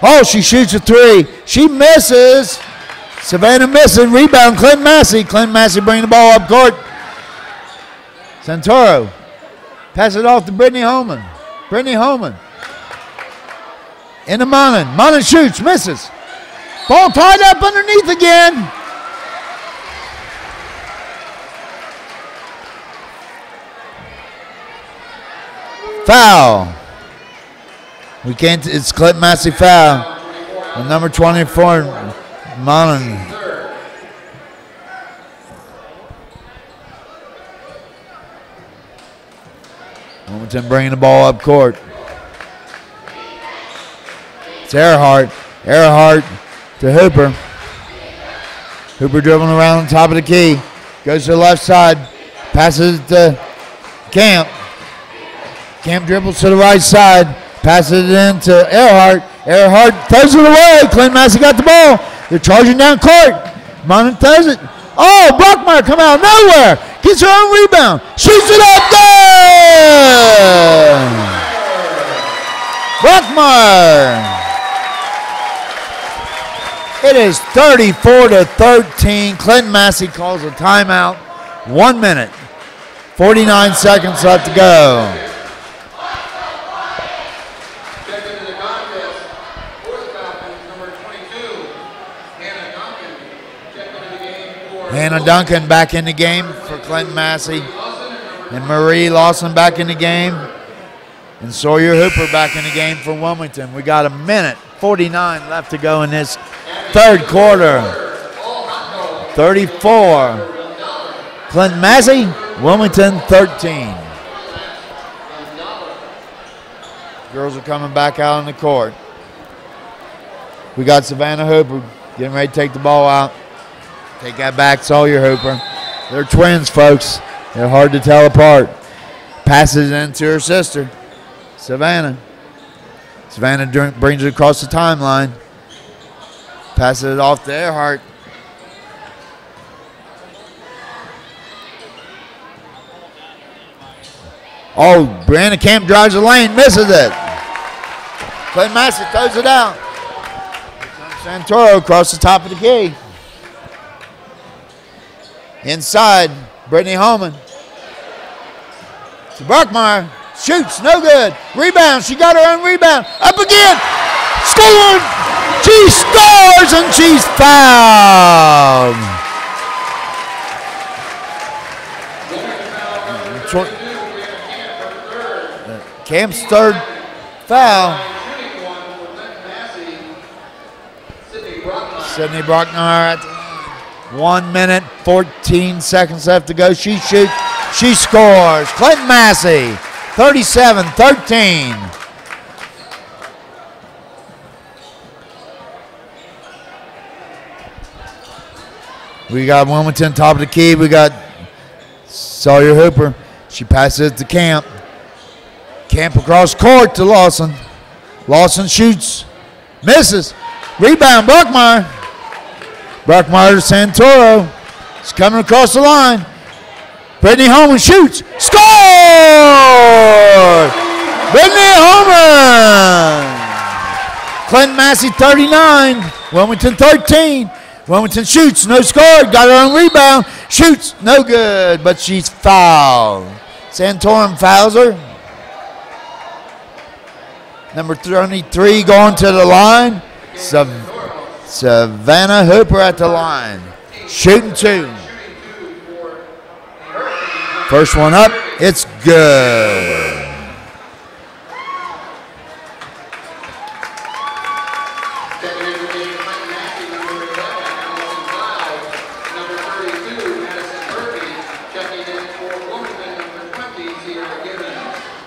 Oh, she shoots a 3. She misses. Savannah missing. Rebound, Clinton-Massie. Clinton-Massie bringing the ball up court. Santoro. Pass it off to Brittany Holman. Brittany Holman. Into Monin. Monin shoots, misses. Ball tied up underneath again. Foul. We can't, it's Clinton-Massie foul. And number 24, Monin. Wilmington bringing the ball up court. It's Earhart. Earhart to Hooper. Hooper dribbling around on top of the key. Goes to the left side. Passes it to Camp. Camp dribbles to the right side. Passes it in to Earhart. Earhart throws it away. Clinton-Massie got the ball. They're charging down court. Monin throws it. Oh, Brockmeyer come out of nowhere. Gets her own rebound. Shoots it up. Good. Brockmeyer. It is 34-13. Clinton-Massie calls a timeout. 1 minute, 49 seconds left to go. Hannah Duncan back in the game for Clinton-Massie. And Marie Lawson back in the game. And Sawyer Hooper back in the game for Wilmington. We got 1 minute, 49 left to go in this third quarter. 34. Clinton-Massie, Wilmington 13. Girls are coming back out on the court. We got Savannah Hooper getting ready to take the ball out. Take that back, Sawyer Hooper. They're twins, folks. They're hard to tell apart. Passes it into her sister, Savannah. Savannah brings it across the timeline. Passes it off to Earhart. Oh, Brianna Camp drives the lane, misses it. Clinton-Massie throws it out. Santoro across the top of the key. Inside, Brittany Holman. To Brockmeyer. Shoots, no good. Rebound, she got her own rebound. Up again. Scored. She scores and she's fouled. Camp's third foul. Sydney Brockmeyer at the line. 1 minute, 14 seconds left to go. She shoots, she scores. Clinton-Massie, 37-13. We got Wilmington top of the key. We got Sawyer Hooper. She passes it to Camp. Camp across court to Lawson. Lawson shoots, misses. Rebound, Brockmeyer. Brockmeyer to Santoro. She's coming across the line. Brittany Holman shoots. Score! Brittany Holman! Clinton-Massie 39, Wilmington 13. Wilmington shoots, no score, got her own rebound. Shoots, no good, but she's fouled. Santorum fouls her. Number 23 going to the line. Savannah Hooper at the line. Shooting 2. First one up, it's good.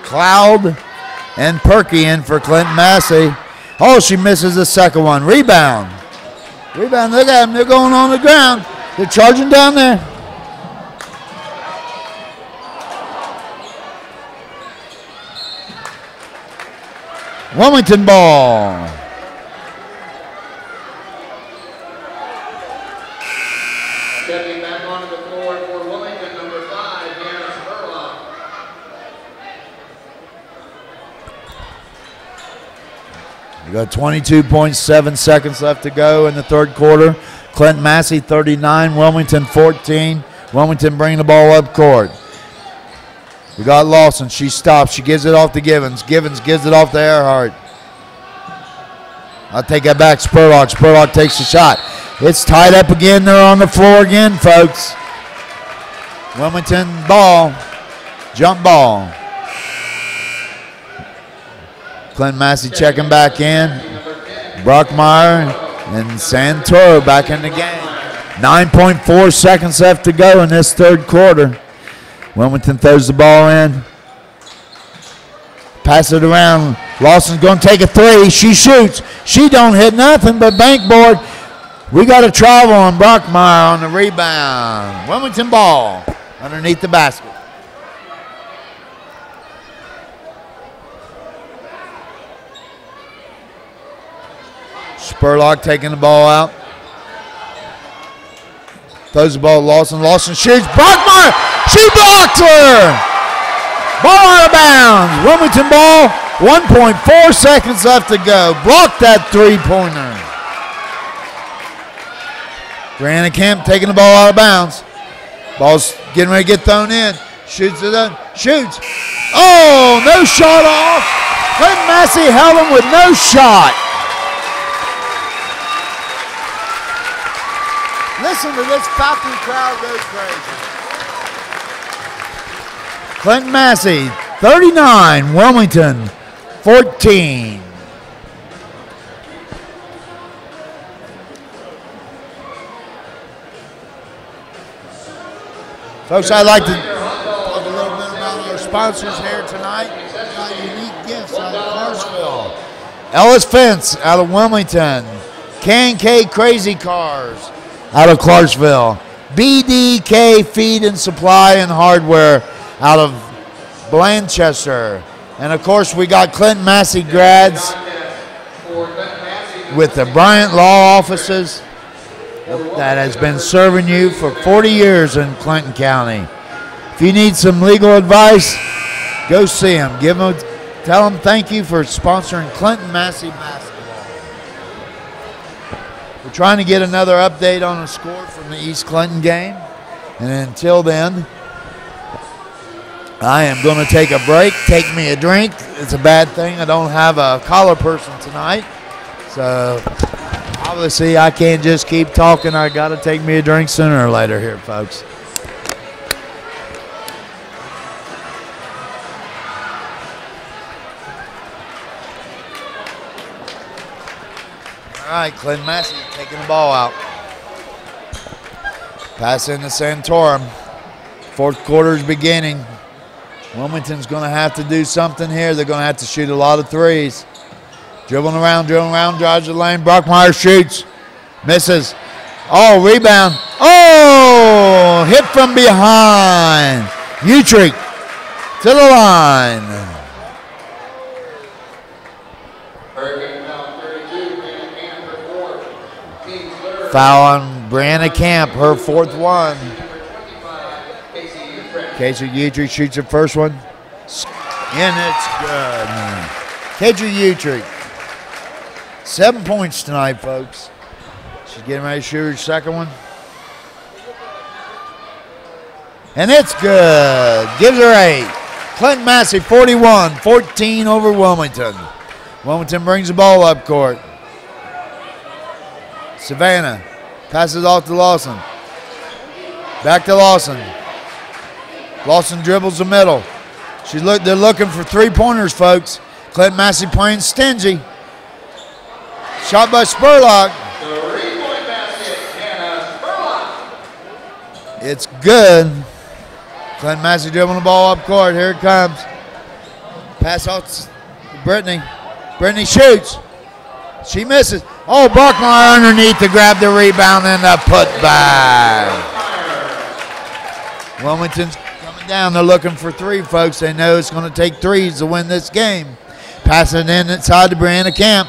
Cloud and Perky in for Clinton-Massie. Oh, she misses the second one. Rebound. Rebound, look at them. They're going on the ground. They're charging down there. Wilmington ball. Stepping back onto the floor for Wilmington, number 5, Hannah Spurlock. You got 22.7 seconds left to go in the third quarter. Clinton-Massie 39, Wilmington 14. Wilmington bringing the ball up court. We got Lawson. She stops. She gives it off to Givens. Givens gives it off to Earhart. I'll take that back. Spurlock. Spurlock takes the shot. It's tied up again. They're on the floor again, folks. Wilmington ball. Jump ball. Clinton-Massie checking back in. Brockmeyer and Santoro back in the game. 9.4 seconds left to go in this third quarter. Wilmington throws the ball in. Pass it around. Lawson's going to take a 3. She shoots. She don't hit nothing but bankboard. We got a travel on Brockmeyer on the rebound. Wilmington ball underneath the basket. Spurlock taking the ball out. Throws the ball to Lawson. Lawson shoots. Brockmeyer! She blocks her! Ball out of bounds. Wilmington ball. 1.4 seconds left to go. Blocked that three-pointer. Brianna Kemp taking the ball out of bounds. Ball's getting ready to get thrown in. Shoots it up. Shoots. Oh, no shot off. Clinton-Massie held him with no shot. Listen to this Falcon crowd goes crazy. Clinton-Massie 39, Wilmington 14. Folks, I'd like to talk a little bit about our sponsors here tonight. We got unique gifts out of Clarksville. Ellis Fence out of Wilmington. K&K Crazy Cars out of Clarksville. BDK Feed and Supply and Hardware out of Blanchester. And of course we got Clinton-Massie grads with the Bryant Law Offices that has been serving you for 40 years in Clinton County. If you need some legal advice, go see them. Tell them thank you for sponsoring Clinton-Massie basketball. We're trying to get another update on the score from the East Clinton game. And until then, I am going to take a break, take me a drink. It's a bad thing I don't have a collar person tonight. So obviously I can't just keep talking. I got to take me a drink sooner or later here, folks. All right, Clinton-Massie taking the ball out. Pass into Santorum. Fourth quarter is beginning. Wilmington's going to have to do something here. They're going to have to shoot a lot of threes. Dribbling around, drives the lane. Brockmeyer shoots. Misses. Oh, rebound. Oh, hit from behind. Utrick to the line. Foul on Brianna Camp, her 4th one. Casey Utrick shoots her first one. And it's good. Casey Utrick. 7 points tonight, folks. She's getting ready to shoot her second one. And it's good. Gives her 8. Clinton-Massie 41-14 over Wilmington. Wilmington brings the ball up court. Savannah passes off to Lawson. Back to Lawson. Lawson dribbles the middle. They're looking for 3-pointers, folks. Clinton-Massie playing stingy. Shot by Spurlock. 3-point basket, Hannah Spurlock. It's good. Clinton-Massie dribbling the ball up court. Here it comes. Pass off to Brittany. Brittany shoots. She misses. Oh, Buckmeyer underneath to grab the rebound and the putback. Wilmington's coming down. They're looking for 3, folks. They know it's going to take 3s to win this game. Passing in inside to Brianna Camp.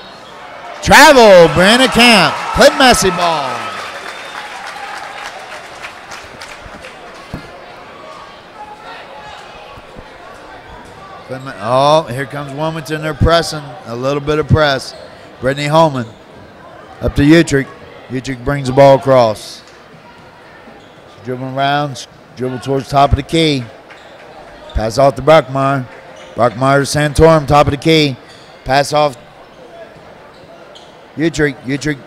Travel, Brianna Camp. Clinton-Massie ball. Oh, here comes Wilmington. They're pressing. A little bit of press. Brittany Holman up to Utrick. Utrick brings the ball across. She's dribbling around. Dribble towards top of the key. Pass off to Brockmeyer. Brockmeyer to Santorum, top of the key. Pass off. Utrick. Utrick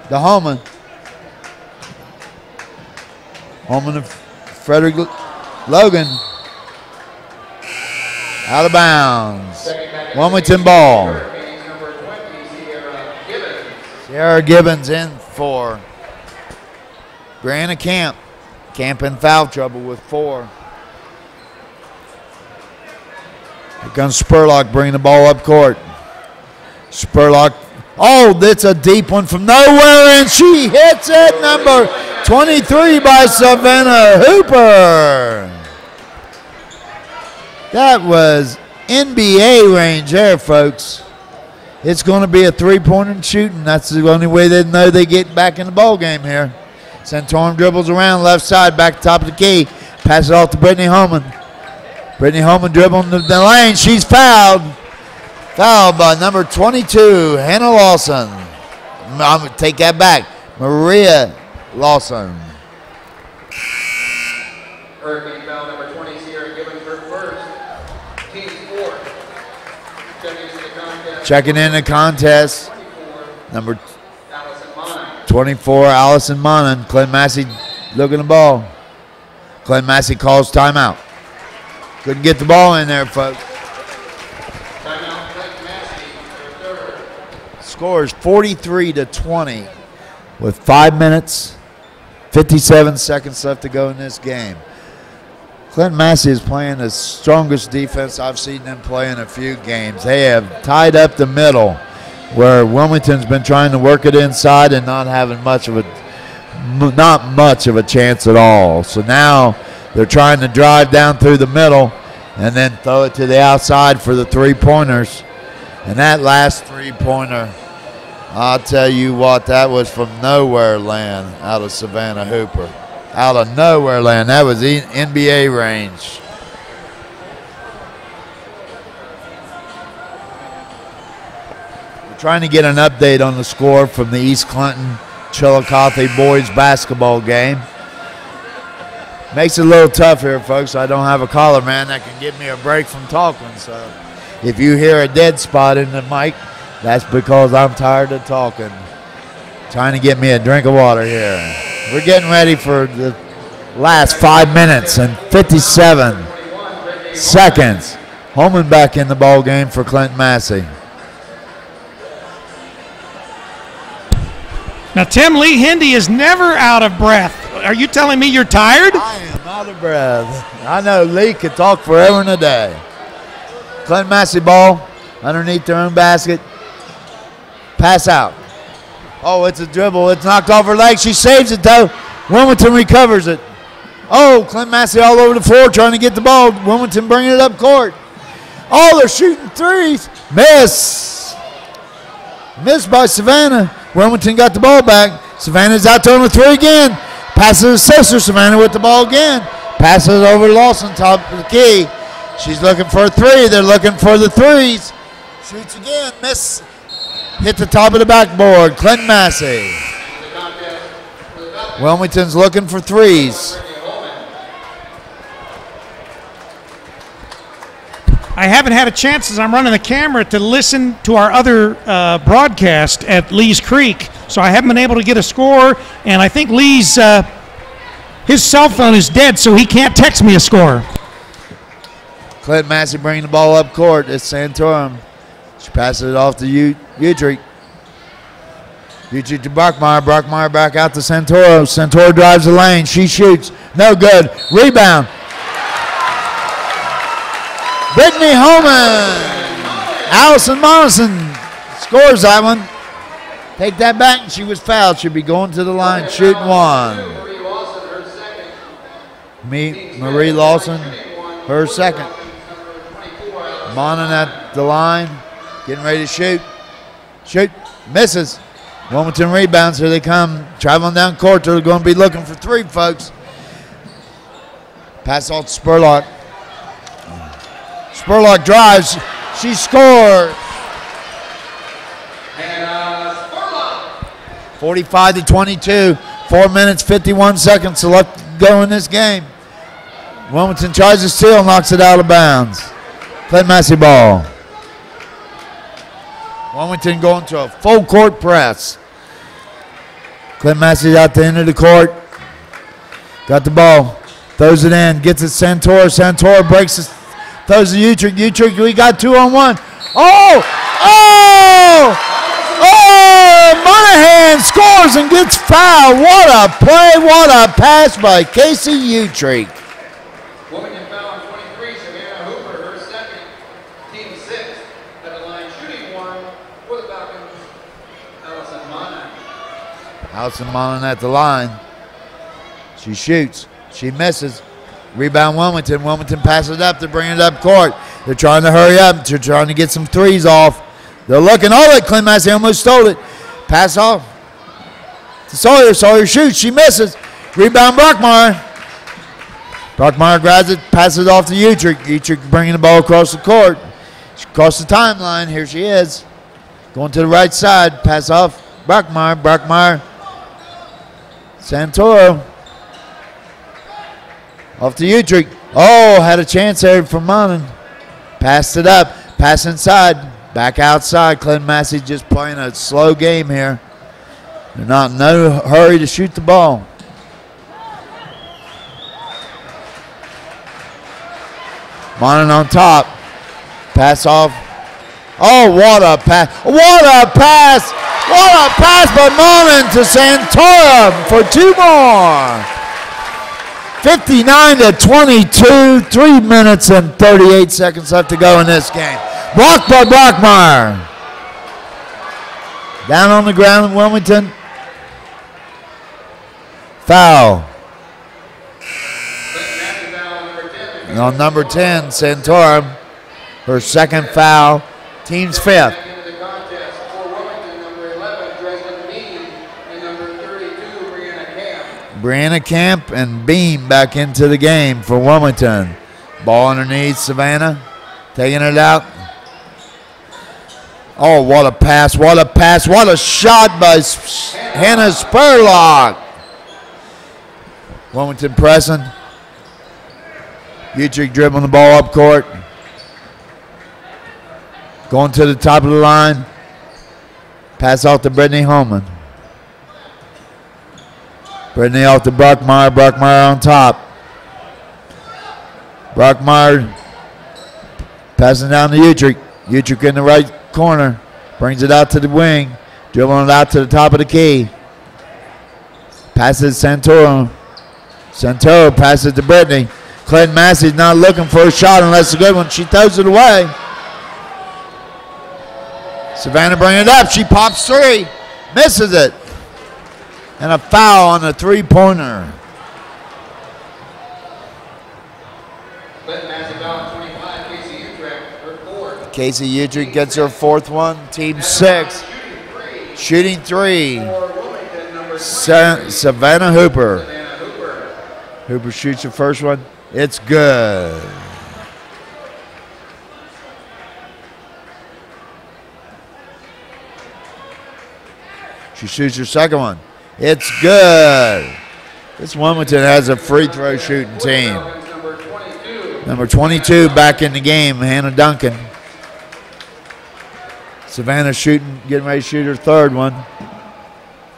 to Holman. Holman to Frederick Logan. Out of bounds. Wilmington ball. Sierra Gibbons in for Brianna Camp. Camp in foul trouble with 4. Here comes Spurlock bringing the ball up court. Spurlock. Oh, that's a deep one from nowhere, and she hits it. Number 23 by Savannah Hooper. That was NBA range there, folks. It's going to be a 3-pointer shooting. That's the only way they know they get back in the ball game here. Santorum dribbles around left side, back to top of the key. Passes it off to Brittany Holman. Brittany Holman dribbling the lane. She's fouled. Fouled by number 22, Hannah Lawson. I'm going to take that back. Maria Lawson. Hurricane foul number 20, Sierra Gibbons, her first. Team 4. Checking in the contest. 24, Number Allison Monan. 24, Allison Monan. Clinton-Massie looking the ball. Clinton-Massie calls timeout. Couldn't get the ball in there, folks. Timeout, Clinton-Massie, their third. Score is 43-20 with 5 minutes, 57 seconds left to go in this game. Clinton-Massie is playing the strongest defense I've seen them play in a few games. They have tied up the middle where Wilmington's been trying to work it inside and not having much of a chance at all. So now they're trying to drive down through the middle and then throw it to the outside for the 3-pointers. And that last 3-pointer, I'll tell you what, that was from nowhere land out of Savannah Hooper. Out of nowhere land. That was NBA range. We're trying to get an update on the score from the East Clinton Chillicothe boys basketball game. Makes it a little tough here, folks. I don't have a caller man that can give me a break from talking. So if you hear a dead spot in the mic, that's because I'm tired of talking. Trying to get me a drink of water here. We're getting ready for the last 5 minutes and 57 seconds. Holman back in the ball game for Clinton-Massie. Now, Tim, Lee Hindy is never out of breath. Are you telling me you're tired? I am out of breath. I know Lee could talk forever and a day. Clinton-Massie ball underneath their own basket. Pass out. Oh, it's a dribble. It's knocked off her leg. She saves it, though. Wilmington recovers it. Oh, Clinton-Massie all over the floor trying to get the ball. Wilmington bringing it up court. Oh, they're shooting threes. Miss. Missed by Savannah. Wilmington got the ball back. Savannah's out to him with 3 again. Passes to sister. Savannah with the ball again. Passes over to Lawson, top of the key. She's looking for a 3. They're looking for the 3s. Shoots again. Miss. Hit the top of the backboard. Clinton-Massie. Wilmington's looking for 3s. I haven't had a chance as I'm running the camera to listen to our other broadcast at Lee's Creek, so I haven't been able to get a score, and I think Lee's his cell phone is dead, so he can't text me a score. Clinton-Massie bringing the ball up court. It's Santorum. She passes it off to Utrick. Utrick to Brockmeyer. Brockmeyer back out to Santoro. Santoro drives the lane. She shoots. No good. Rebound. Brittany Holman. Allison Monison scores that one. Take that back. She was fouled. She'll be going to the line, shooting 1. Marie Lawson, her second. Monin at the line, getting ready to shoot. Shoot, misses. Wilmington rebounds. Here they come, traveling down court. They're going to be looking for 3, folks. Pass off to Spurlock. Spurlock drives. She scores. 45-22. 4 minutes, 51 seconds left to go in this game. Wilmington tries to steal, knocks it out of bounds. Clinton-Massie ball. Wilmington going to a full court press. Clinton-Massie out the end of the court. Got the ball. Throws it in. Gets it Santoro. Santoro breaks it. Throws it to Utrick. Utrick, we got 2-on-1. Oh! Oh! Oh! Monahan scores and gets fouled. What a play. What a pass by Casey Utrick. Wilmington foul on 23, Savannah Hooper, her second, team 6, at the line shooting 1 for the Falcons, Allison Monin. Allison Monin at the line. She shoots. She misses. Rebound Wilmington. Wilmington passes it up. They're bringing it up court. They're trying to hurry up. They're trying to get some 3s off. They're looking. Oh, Clinton-Massie almost stole it. Pass off to Sawyer. Sawyer shoots. She misses. Rebound Brockmeyer. Brockmeyer grabs it, passes it off to Utrick. Utrick bringing the ball across the court. Across the timeline. Here she is. Going to the right side. Pass off Brockmeyer. Brockmeyer. Santoro. Off to Utrick. Oh, had a chance there for Monin. Passed it up. Pass inside. Back outside. Clinton-Massie just playing a slow game here. They're not in no hurry to shoot the ball. Monin on top. Pass off. Oh, what a pass. What a pass. What a pass by Monin to Santorum for 2 more. 59-22. 3 minutes and 38 seconds left to go in this game. Blocked by Brockmeyer. Down on the ground in Wilmington. Foul. And on number 10, Santorum, her second foul, team's 5th. Brianna Camp and Beam back into the game for Wilmington. Ball underneath Savannah, taking it out. Oh, what a pass, what a pass, what a shot by Hannah Spurlock. Wilmington pressing. Utrick dribbling the ball up court. Going to the top of the line. Pass off to Brittany Holman. Brittany off to Brockmeyer. Brockmeyer on top. Brockmeyer passing down to Utrick. Utrick in the right corner. Brings it out to the wing. Dribbling it out to the top of the key. Passes Santoro. Santoro passes to Brittany. Clinton-Massie's not looking for a shot unless it's a good one. She throws it away. Savannah bringing it up. She pops 3. Misses it. And a foul on the 3-pointer. Clinton-Massie foul 25, Casey Utrick, her 4th. Casey Utrick gets her 4th one. Team 6. Shooting 3. Savannah Hooper. Hooper shoots the first one. It's good. She shoots her second one. It's good. This Wilmington has a free throw shooting team. Number 22 back in the game, Hannah Duncan. Savannah getting ready to shoot her third one.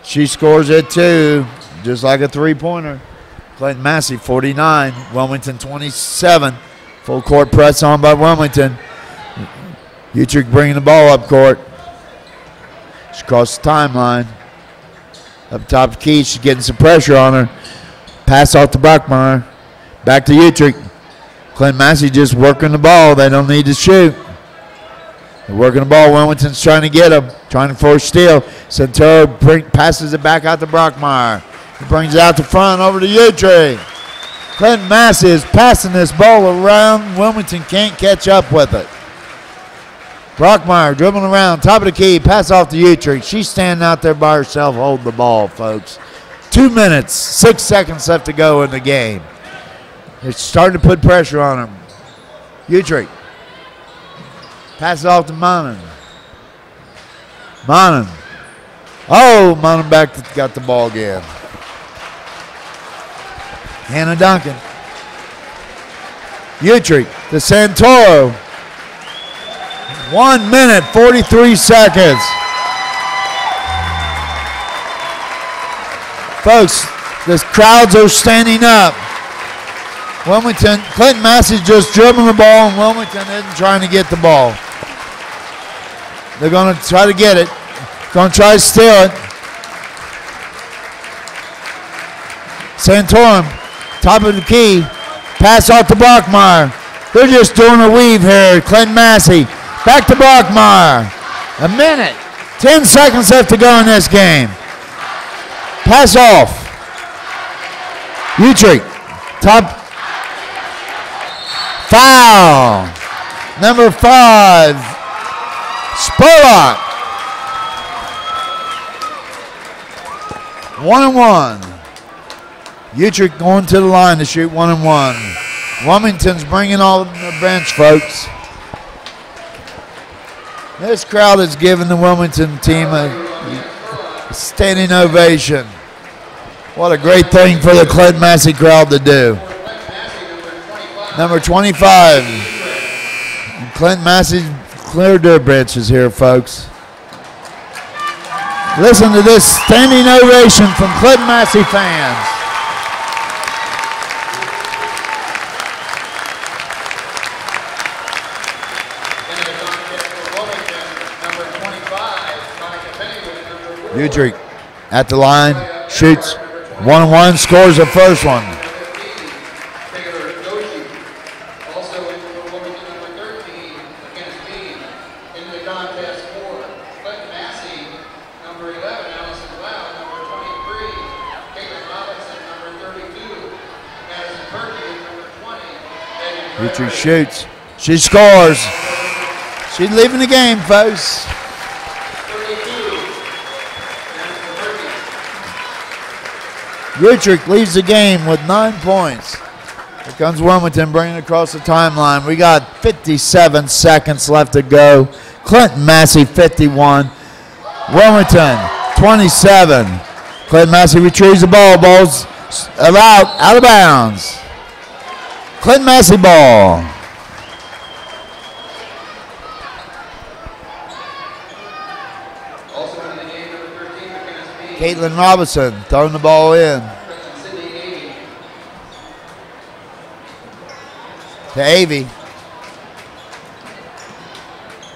She scores it too, just like a three-pointer. Clinton-Massie 49, Wilmington 27. Full court press on by Wilmington. Utrick bringing the ball up court. She crosses the timeline. Up top of the key, she's getting some pressure on her. Pass off to Brockmeyer. Back to Utrick. Clinton-Massie just working the ball. They don't need to shoot. They're working the ball. Wilmington's trying to get them, trying to force steal. Centuro passes it back out to Brockmeyer. He brings it out to front over to Utrick. Clinton-Massie is passing this ball around. Wilmington can't catch up with it. Brockmeyer dribbling around, top of the key, pass off to Utrick. She's standing out there by herself holding the ball, folks. 2 minutes, 6 seconds left to go in the game. They're starting to put pressure on him. Utrick. Pass it off to Monin. Monin. Oh, Monin got the ball again. Hannah Duncan. Utrick to Santoro. 1 minute, 43 seconds. Folks, the crowds are standing up. Wilmington, Clinton-Massie just dribbling the ball, and Wilmington isn't trying to get the ball. They're going to try to get it. Going to try to steal it. Santorum, top of the key. Pass off to Brockmeyer. They're just doing a weave here. Clinton-Massie. Back to Brockmeyer. A minute. 10 seconds left to go in this game. Pass off. Utrick. Top. Foul. Number 5. Spurlock. 1-1. Utrick going to the line to shoot 1-1. Wilmington's bringing all of the bench, folks. This crowd is giving the Wilmington team a standing ovation. What a great thing for the Clinton-Massie crowd to do. Number 25. Clinton-Massie cleared their benches here, folks. Listen to this standing ovation from Clinton-Massie fans. Utrick at the line, shoots 1-1, scores the first one. Utrick shoots, she scores. She's leaving the game, folks. Utrick leads the game with 9 points. Here comes Wilmington bringing it across the timeline. We got 57 seconds left to go. Clinton-Massie 51. Wilmington 27. Clinton-Massie retrieves the ball. Ball's out of bounds. Clinton-Massie ball. Caitlin Robinson throwing the ball in. To Avey.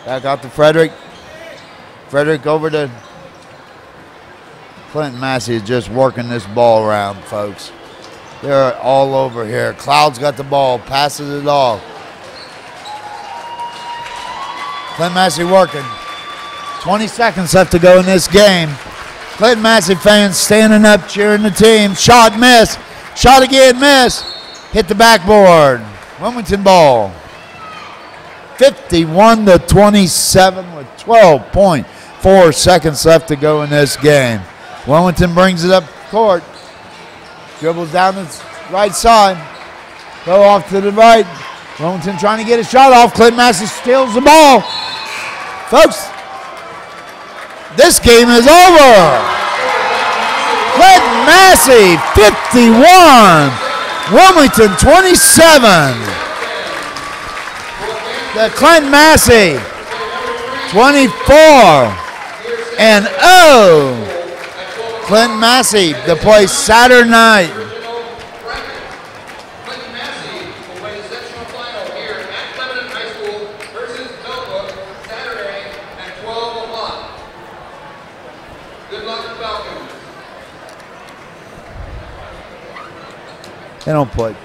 Back out to Frederick. Frederick over to Clinton-Massie is just working this ball around, folks. They're all over here. Cloud's got the ball, passes it off. Clinton-Massie working. 20 seconds left to go in this game. Clinton-Massie fans standing up, cheering the team. Shot, miss. Shot again, miss. Hit the backboard. Wilmington ball. 51-27 with 12.4 seconds left to go in this game. Wilmington brings it up court. Dribbles down the right side. Go off to the right. Wilmington trying to get a shot off. Clinton-Massie steals the ball. Folks, this game is over. Clinton-Massie 51. Wilmington 27. The Clinton-Massie 24-0. Clinton-Massie to play Saturday night. Clinton-Massie will play the sectional final here at Lebanon High School versus Bellbrook Saturday at 12 o'clock. Good luck, Falcons. They don't play.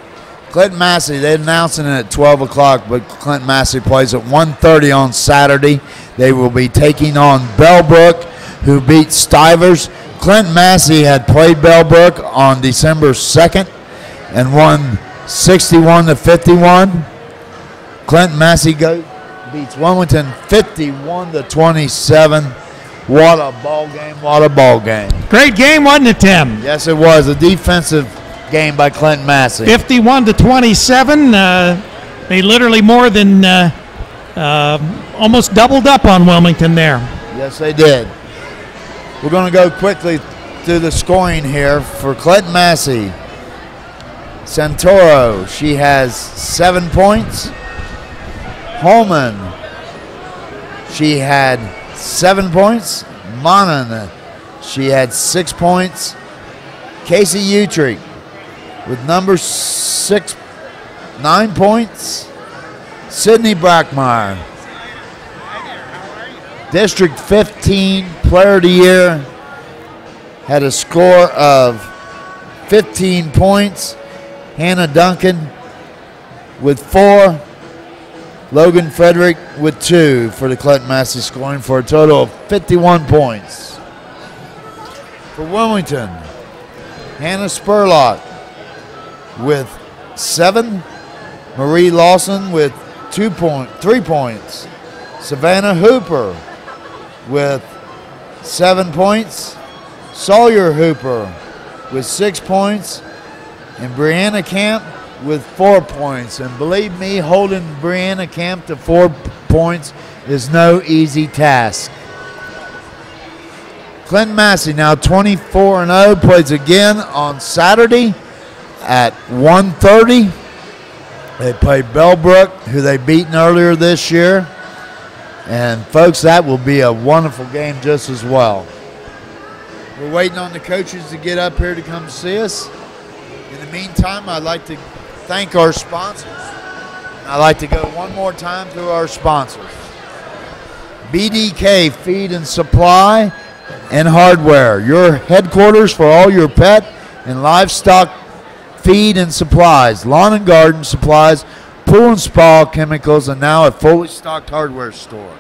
Clinton-Massie, they're announcing it at 12 o'clock, but Clinton-Massie plays at 1:30 on Saturday. They will be taking on Bellbrook, who beat Stivers. Clinton-Massie had played Bellbrook on December 2nd and won 61-51. Clinton-Massie beats Wilmington 51-27. What a ball game, what a ball game. Great game, wasn't it, Tim? Yes, it was. A defensive game by Clinton-Massie. 51-27. They literally more than almost doubled up on Wilmington there. Yes, they did. We're going to go quickly through the scoring here for Clinton-Massie. Santoro, she has 7 points. Holman, she had 7 points. Monon, she had 6 points. Casey Utrick with number 6, 9 points. Sydney Brackmeyer, District 15 Player of the Year, had a score of 15 points. Hannah Duncan with 4. Logan Frederick with 2 for the Clinton-Massie, scoring for a total of 51 points. For Wilmington, Hannah Spurlock with 7. Marie Lawson with 3 points. Savannah Hooper with 7 points. Sawyer Hooper with 6 points. And Brianna Camp with 4 points. And believe me, holding Brianna Camp to 4 points is no easy task. Clinton-Massie now 24-0, plays again on Saturday at 1:30. They play Bellbrook, who they beaten earlier this year. And folks, that will be a wonderful game just as well. We're waiting on the coaches to get up here to come see us. In the meantime, I'd like to thank our sponsors. I'd like to go one more time through our sponsors. BDK Feed and Supply and Hardware, your headquarters for all your pet and livestock feed and supplies, lawn and garden supplies, pool and spa chemicals, and now a fully stocked hardware store.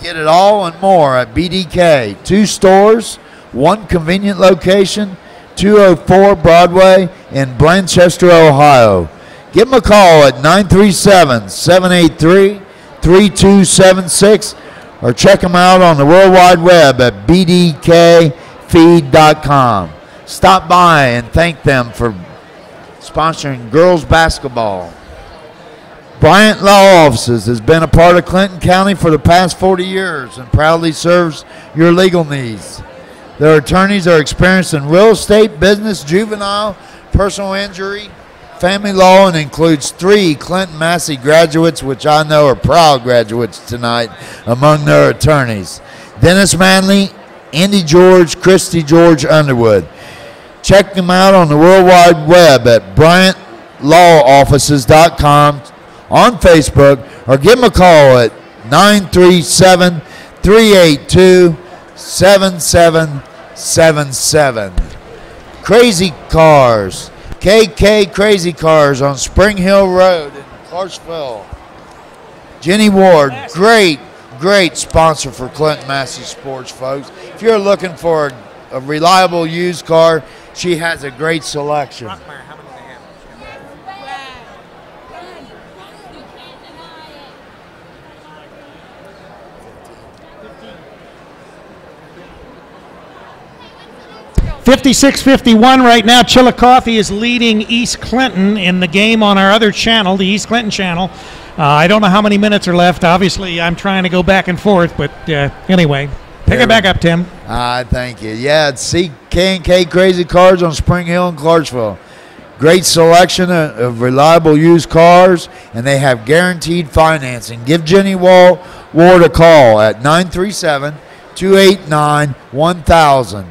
Get it all and more at BDK. 2 stores, 1 convenient location, 204 Broadway in Blanchester, Ohio. Give them a call at 937-783-3276 or check them out on the World Wide Web at bdkfeed.com. Stop by and thank them for sponsoring girls basketball. Bryant Law Offices has been a part of Clinton County for the past 40 years and proudly serves your legal needs. Their attorneys are experienced in real estate, business, juvenile, personal injury, family law, and includes 3 Clinton-Massie graduates, which I know are proud graduates tonight, among their attorneys. Dennis Manley, Andy George, Christy George Underwood. Check them out on the World Wide Web at BryantLawOffices.com, on Facebook, or give them a call at 937-382-7777. Crazy Cars, KK Crazy Cars on Spring Hill Road in Clarksville. Jenny Ward, great sponsor for Clinton-Massie Sports, folks. If you're looking for a reliable used car, she has a great selection. 56-51 right now. Chillicothe is leading East Clinton in the game on our other channel, the East Clinton channel. I don't know how many minutes are left. Obviously, I'm trying to go back and forth, but anyway, pick it back up, Tim. Thank you. Yeah, it's C&K Crazy Cars on Spring Hill in Clarksville. Great selection of reliable used cars, and they have guaranteed financing. Give Jenny Ward a call at 937-289-1000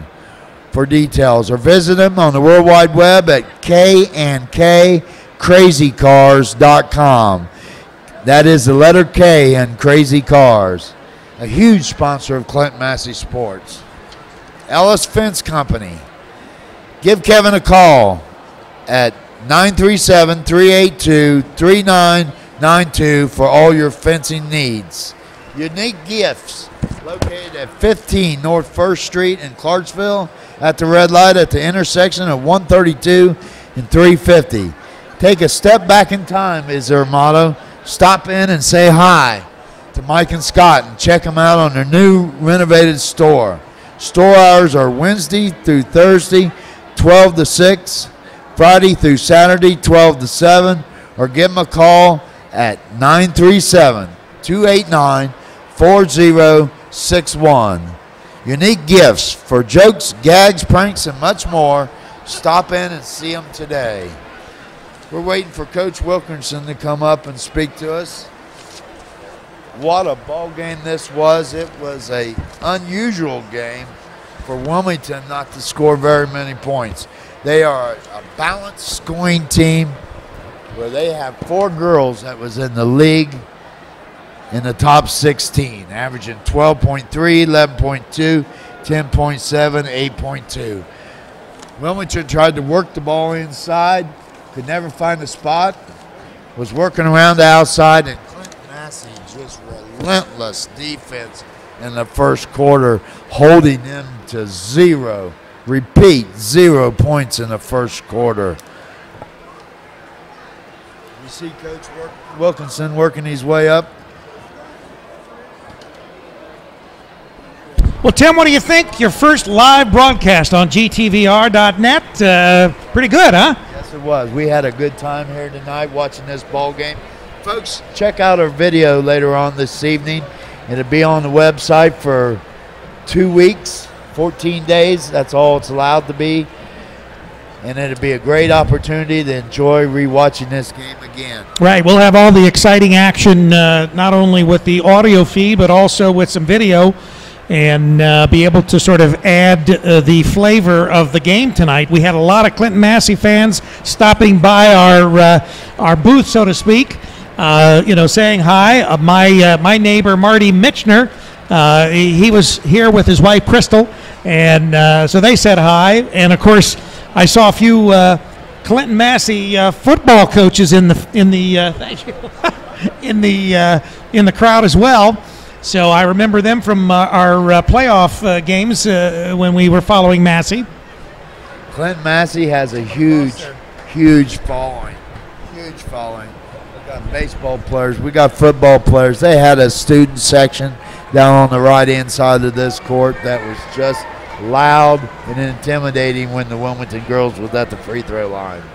for details, or visit them on the World Wide Web at KandKCrazyCars.com. That is the letter K in Crazy Cars, a huge sponsor of Clinton-Massie Sports. Ellis Fence Company. Give Kevin a call at 937-382-3992 for all your fencing needs. Unique Gifts, located at 15 North 1st Street in Clarksville, at the red light at the intersection of 132 and 350. Take a step back in time is their motto. Stop in and say hi to Mike and Scott and check them out on their new renovated store. Store hours are Wednesday through Thursday, 12 to 6, Friday through Saturday, 12 to 7, or give them a call at 937-289-4061. Unique Gifts for jokes, gags, pranks, and much more. Stop in and see them today. We're waiting for Coach Wilkinson to come up and speak to us. What a ball game this was. It was an unusual game for Wilmington not to score very many points. They are a balanced scoring team where they have 4 girls that was in the league in the top 16, averaging 12.3, 11.2, 10.7, 8.2. Wilmington tried to work the ball inside, could never find a spot, was working around the outside, and Clinton-Massie just relentless defense in the first quarter, holding them to 0. Repeat, 0 points in the first quarter. You see Coach Wilkinson working his way up. Well, Tim, what do you think? Your first live broadcast on gtvr.net. Pretty good, huh? Yes, it was. We had a good time here tonight watching this ball game. Folks, check out our video later on this evening. It'll be on the website for 2 weeks, 14 days. That's all it's allowed to be. And it'll be a great opportunity to enjoy rewatching this game again. Right. We'll have all the exciting action, not only with the audio feed, but also with some video, and be able to sort of add the flavor of the game tonight. We had a lot of Clinton-Massie fans stopping by our booth, so to speak, saying hi. My neighbor, Marty Mitchner, he was here with his wife, Crystal, and so they said hi. And, of course, I saw a few Clinton-Massie football coaches in the thank you, in the crowd as well. So I remember them from our playoff games when we were following Massie. Clinton-Massie has a huge following. Huge following. We got baseball players. We got football players. They had a student section down on the right-hand side of this court that was just loud and intimidating when the Wilmington girls was at the free throw lines.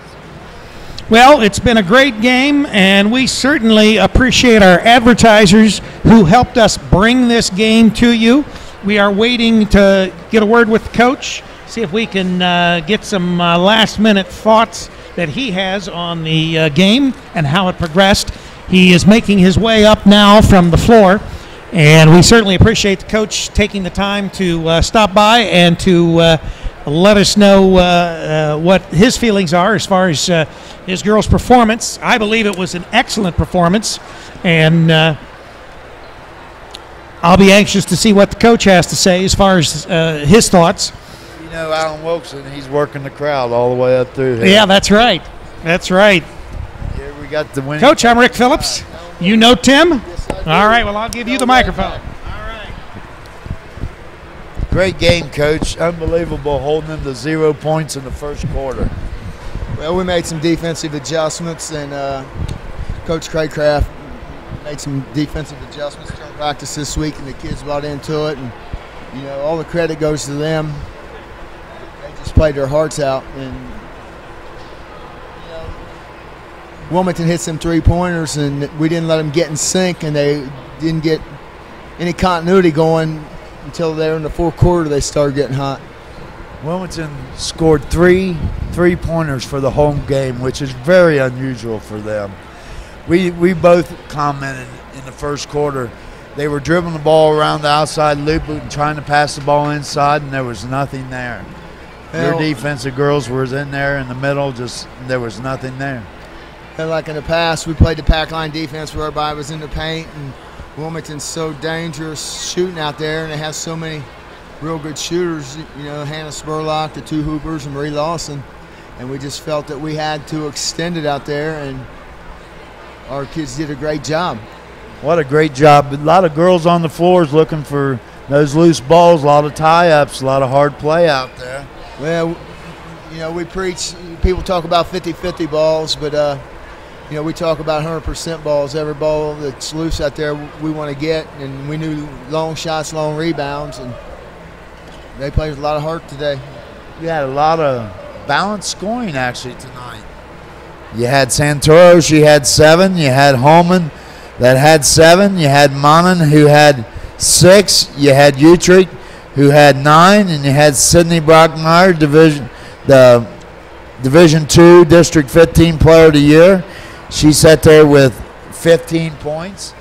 Well, it's been a great game, and we certainly appreciate our advertisers who helped us bring this game to you. We are waiting to get a word with the coach, see if we can get some last-minute thoughts that he has on the game and how it progressed. He is making his way up now from the floor, and we certainly appreciate the coach taking the time to stop by and to let us know what his feelings are as far as his girls' performance. I believe it was an excellent performance, and I'll be anxious to see what the coach has to say as far as his thoughts. You know, Alan Wilson, he's working the crowd all the way up through here. Yeah, that's right. That's right. Here we got the win. Coach, I'm Rick Phillips. You know Tim? Yes, I do. All right, well, I'll give you the microphone. Great game, Coach. Unbelievable holding them to 0 points in the first quarter. Well, we made some defensive adjustments, and Coach Craycraft made some defensive adjustments during practice this week, and the kids bought into it. And, all the credit goes to them. They just played their hearts out. And Wilmington hit some 3-pointers, and we didn't let them get in sync, and they didn't get any continuity going until there in the fourth quarter. They started getting hot. Wilmington scored 3 3-pointers for the home game, which is very unusual for them. We both commented in the first quarter. They were dribbling the ball around the outside loop and trying to pass the ball inside, and there was nothing there. Your defensive girls were in there in the middle, just there was nothing there. And like in the past, we played the pack line defense where everybody was in the paint, and Wilmington's so dangerous shooting out there, and they have so many real good shooters, you know, Hannah Spurlock, the 2 hoopers, and Marie Lawson, and we just felt that we had to extend it out there, and our kids did a great job. What a great job. A lot of girls on the floors looking for those loose balls, a lot of tie-ups, a lot of hard play out there. Well, you know, we preach, people talk about 50-50 balls, but, you know, we talk about 100% balls. Every ball that's loose out there we want to get, and we knew long shots, long rebounds, and they played with a lot of heart today. You had a lot of balanced scoring actually tonight. You had Santoro, she had 7. You had Holman that had 7. You had Monin who had 6. You had Utrecht who had 9, and you had Sydney Brockmeyer, the Division II District 15 Player of the Year. She sat there with 15 points.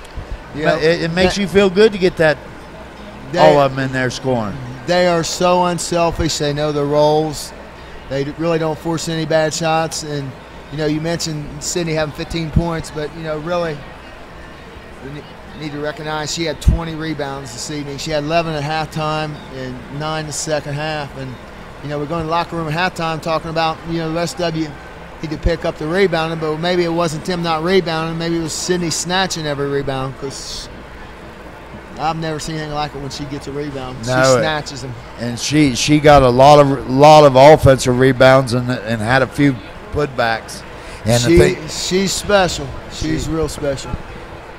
Yeah, it makes you feel good to get that, all of them in there scoring. They are so unselfish. They know their roles. They really don't force any bad shots. And, you know, you mentioned Sydney having 15 points, but, you know, really we need to recognize she had 20 rebounds this evening. She had 11 at halftime and 9 in the second half. And, you know, we're going to the locker room at halftime talking about, you know, the rest of you need to pick up the rebounding, but maybe it wasn't Tim not rebounding. Maybe it was Sydney snatching every rebound, because I've never seen anything like it when she gets a rebound. She snatches them. And she got a lot of offensive rebounds and had a few putbacks. And she's special. She's real special.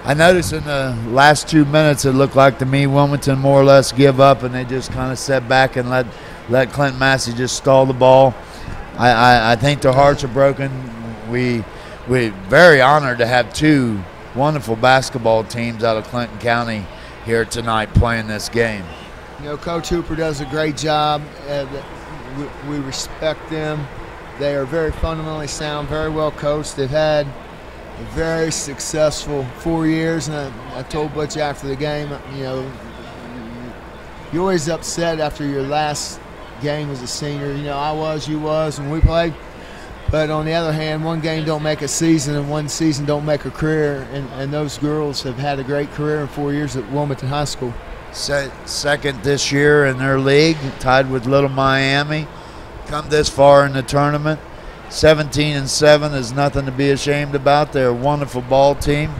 I noticed in the last 2 minutes it looked like to me Wilmington more or less give up, and they just kind of sat back and let Clinton-Massie just stall the ball. I think their hearts are broken. We very honored to have 2 wonderful basketball teams out of Clinton County here tonight playing this game. You know, Coach Hooper does a great job. We respect them. They are very fundamentally sound, very well coached. They've had a very successful 4 years, and I told Butch after the game, you know, you're always upset after your last game as a senior. You know, you was when we played. But on the other hand, one game don't make a season, and one season don't make a career. And those girls have had a great career in 4 years at Wilmington High School. Second this year in their league, tied with Little Miami. Come this far in the tournament. 17-7 is nothing to be ashamed about. They're a wonderful ball team.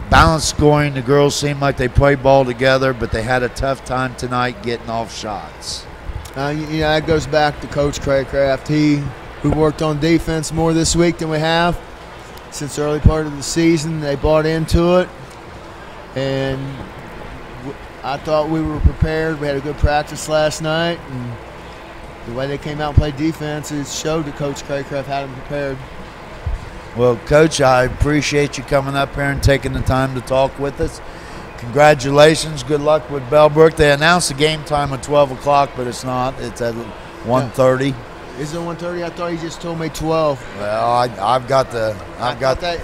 Balanced scoring. The girls seem like they play ball together, but they had a tough time tonight getting off shots. You know, that goes back to Coach Craycraft. We worked on defense more this week than we have since the early part of the season. They bought into it, and I thought we were prepared. We had a good practice last night, and the way they came out and played defense, it showed that Coach Craycraft had them prepared. Well, Coach, I appreciate you coming up here and taking the time to talk with us. Congratulations. Good luck with Bellbrook. They announced the game time at 12 o'clock, but it's not. It's at 1:30. Yeah. Is it 1:30? I thought you just told me 12. Well, I've got that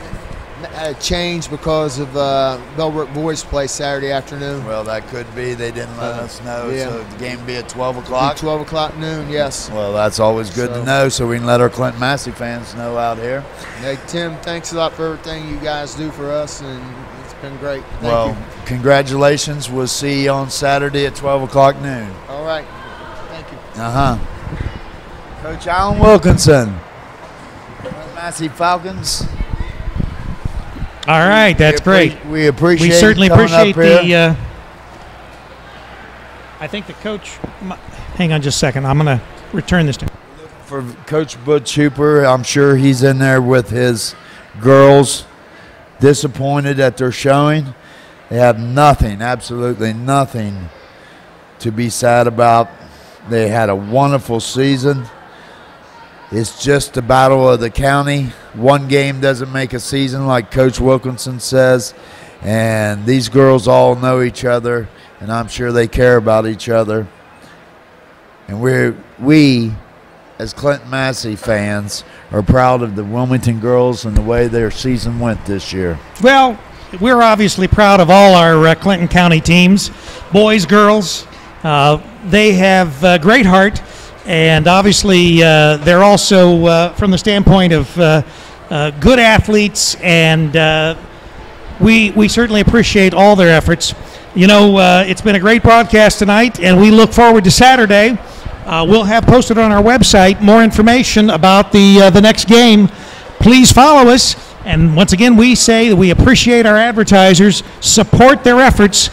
changed because of Bellbrook Boys play Saturday afternoon. Well, that could be. They didn't let us know. Yeah. So the game be at 12 o'clock? 12 o'clock noon, yes. Well, that's always good to know, so we can let our Clinton-Massie fans know out here. Hey, Tim, thanks a lot for everything you guys do for us, and it's been great. Thank you. Congratulations. We'll see you on Saturday at 12 o'clock noon. All right. Thank you. Coach Alan Wilkinson, Massey Falcons. All right, that's great. We appreciate. We certainly appreciate the. I think the coach. Hang on just a second. I'm going to return this to him. For Coach Butch Hooper, I'm sure he's in there with his girls, disappointed at their showing. They have nothing, absolutely nothing, to be sad about. They had a wonderful season. It's just the battle of the county. One game doesn't make a season, like Coach Wilkinson says. And these girls all know each other, and I'm sure they care about each other. And we as Clinton-Massie fans, are proud of the Wilmington girls and the way their season went this year. Well, we're obviously proud of all our Clinton County teams, boys, girls. They have great heart, and obviously they're also, from the standpoint of good athletes, and we certainly appreciate all their efforts. You know, it's been a great broadcast tonight, and we look forward to Saturday. We'll have posted on our website more information about the next game. Please follow us. And once again, we say that we appreciate our advertisers, support their efforts.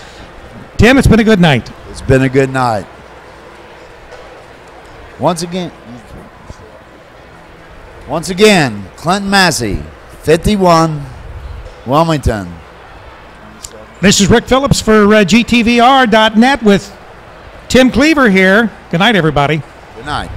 Tim, it's been a good night. It's been a good night. Once again, Clinton-Massie, 51, Wilmington. This is Rick Phillips for GTVR.net with Tim Cleaver here. Good night, everybody. Good night.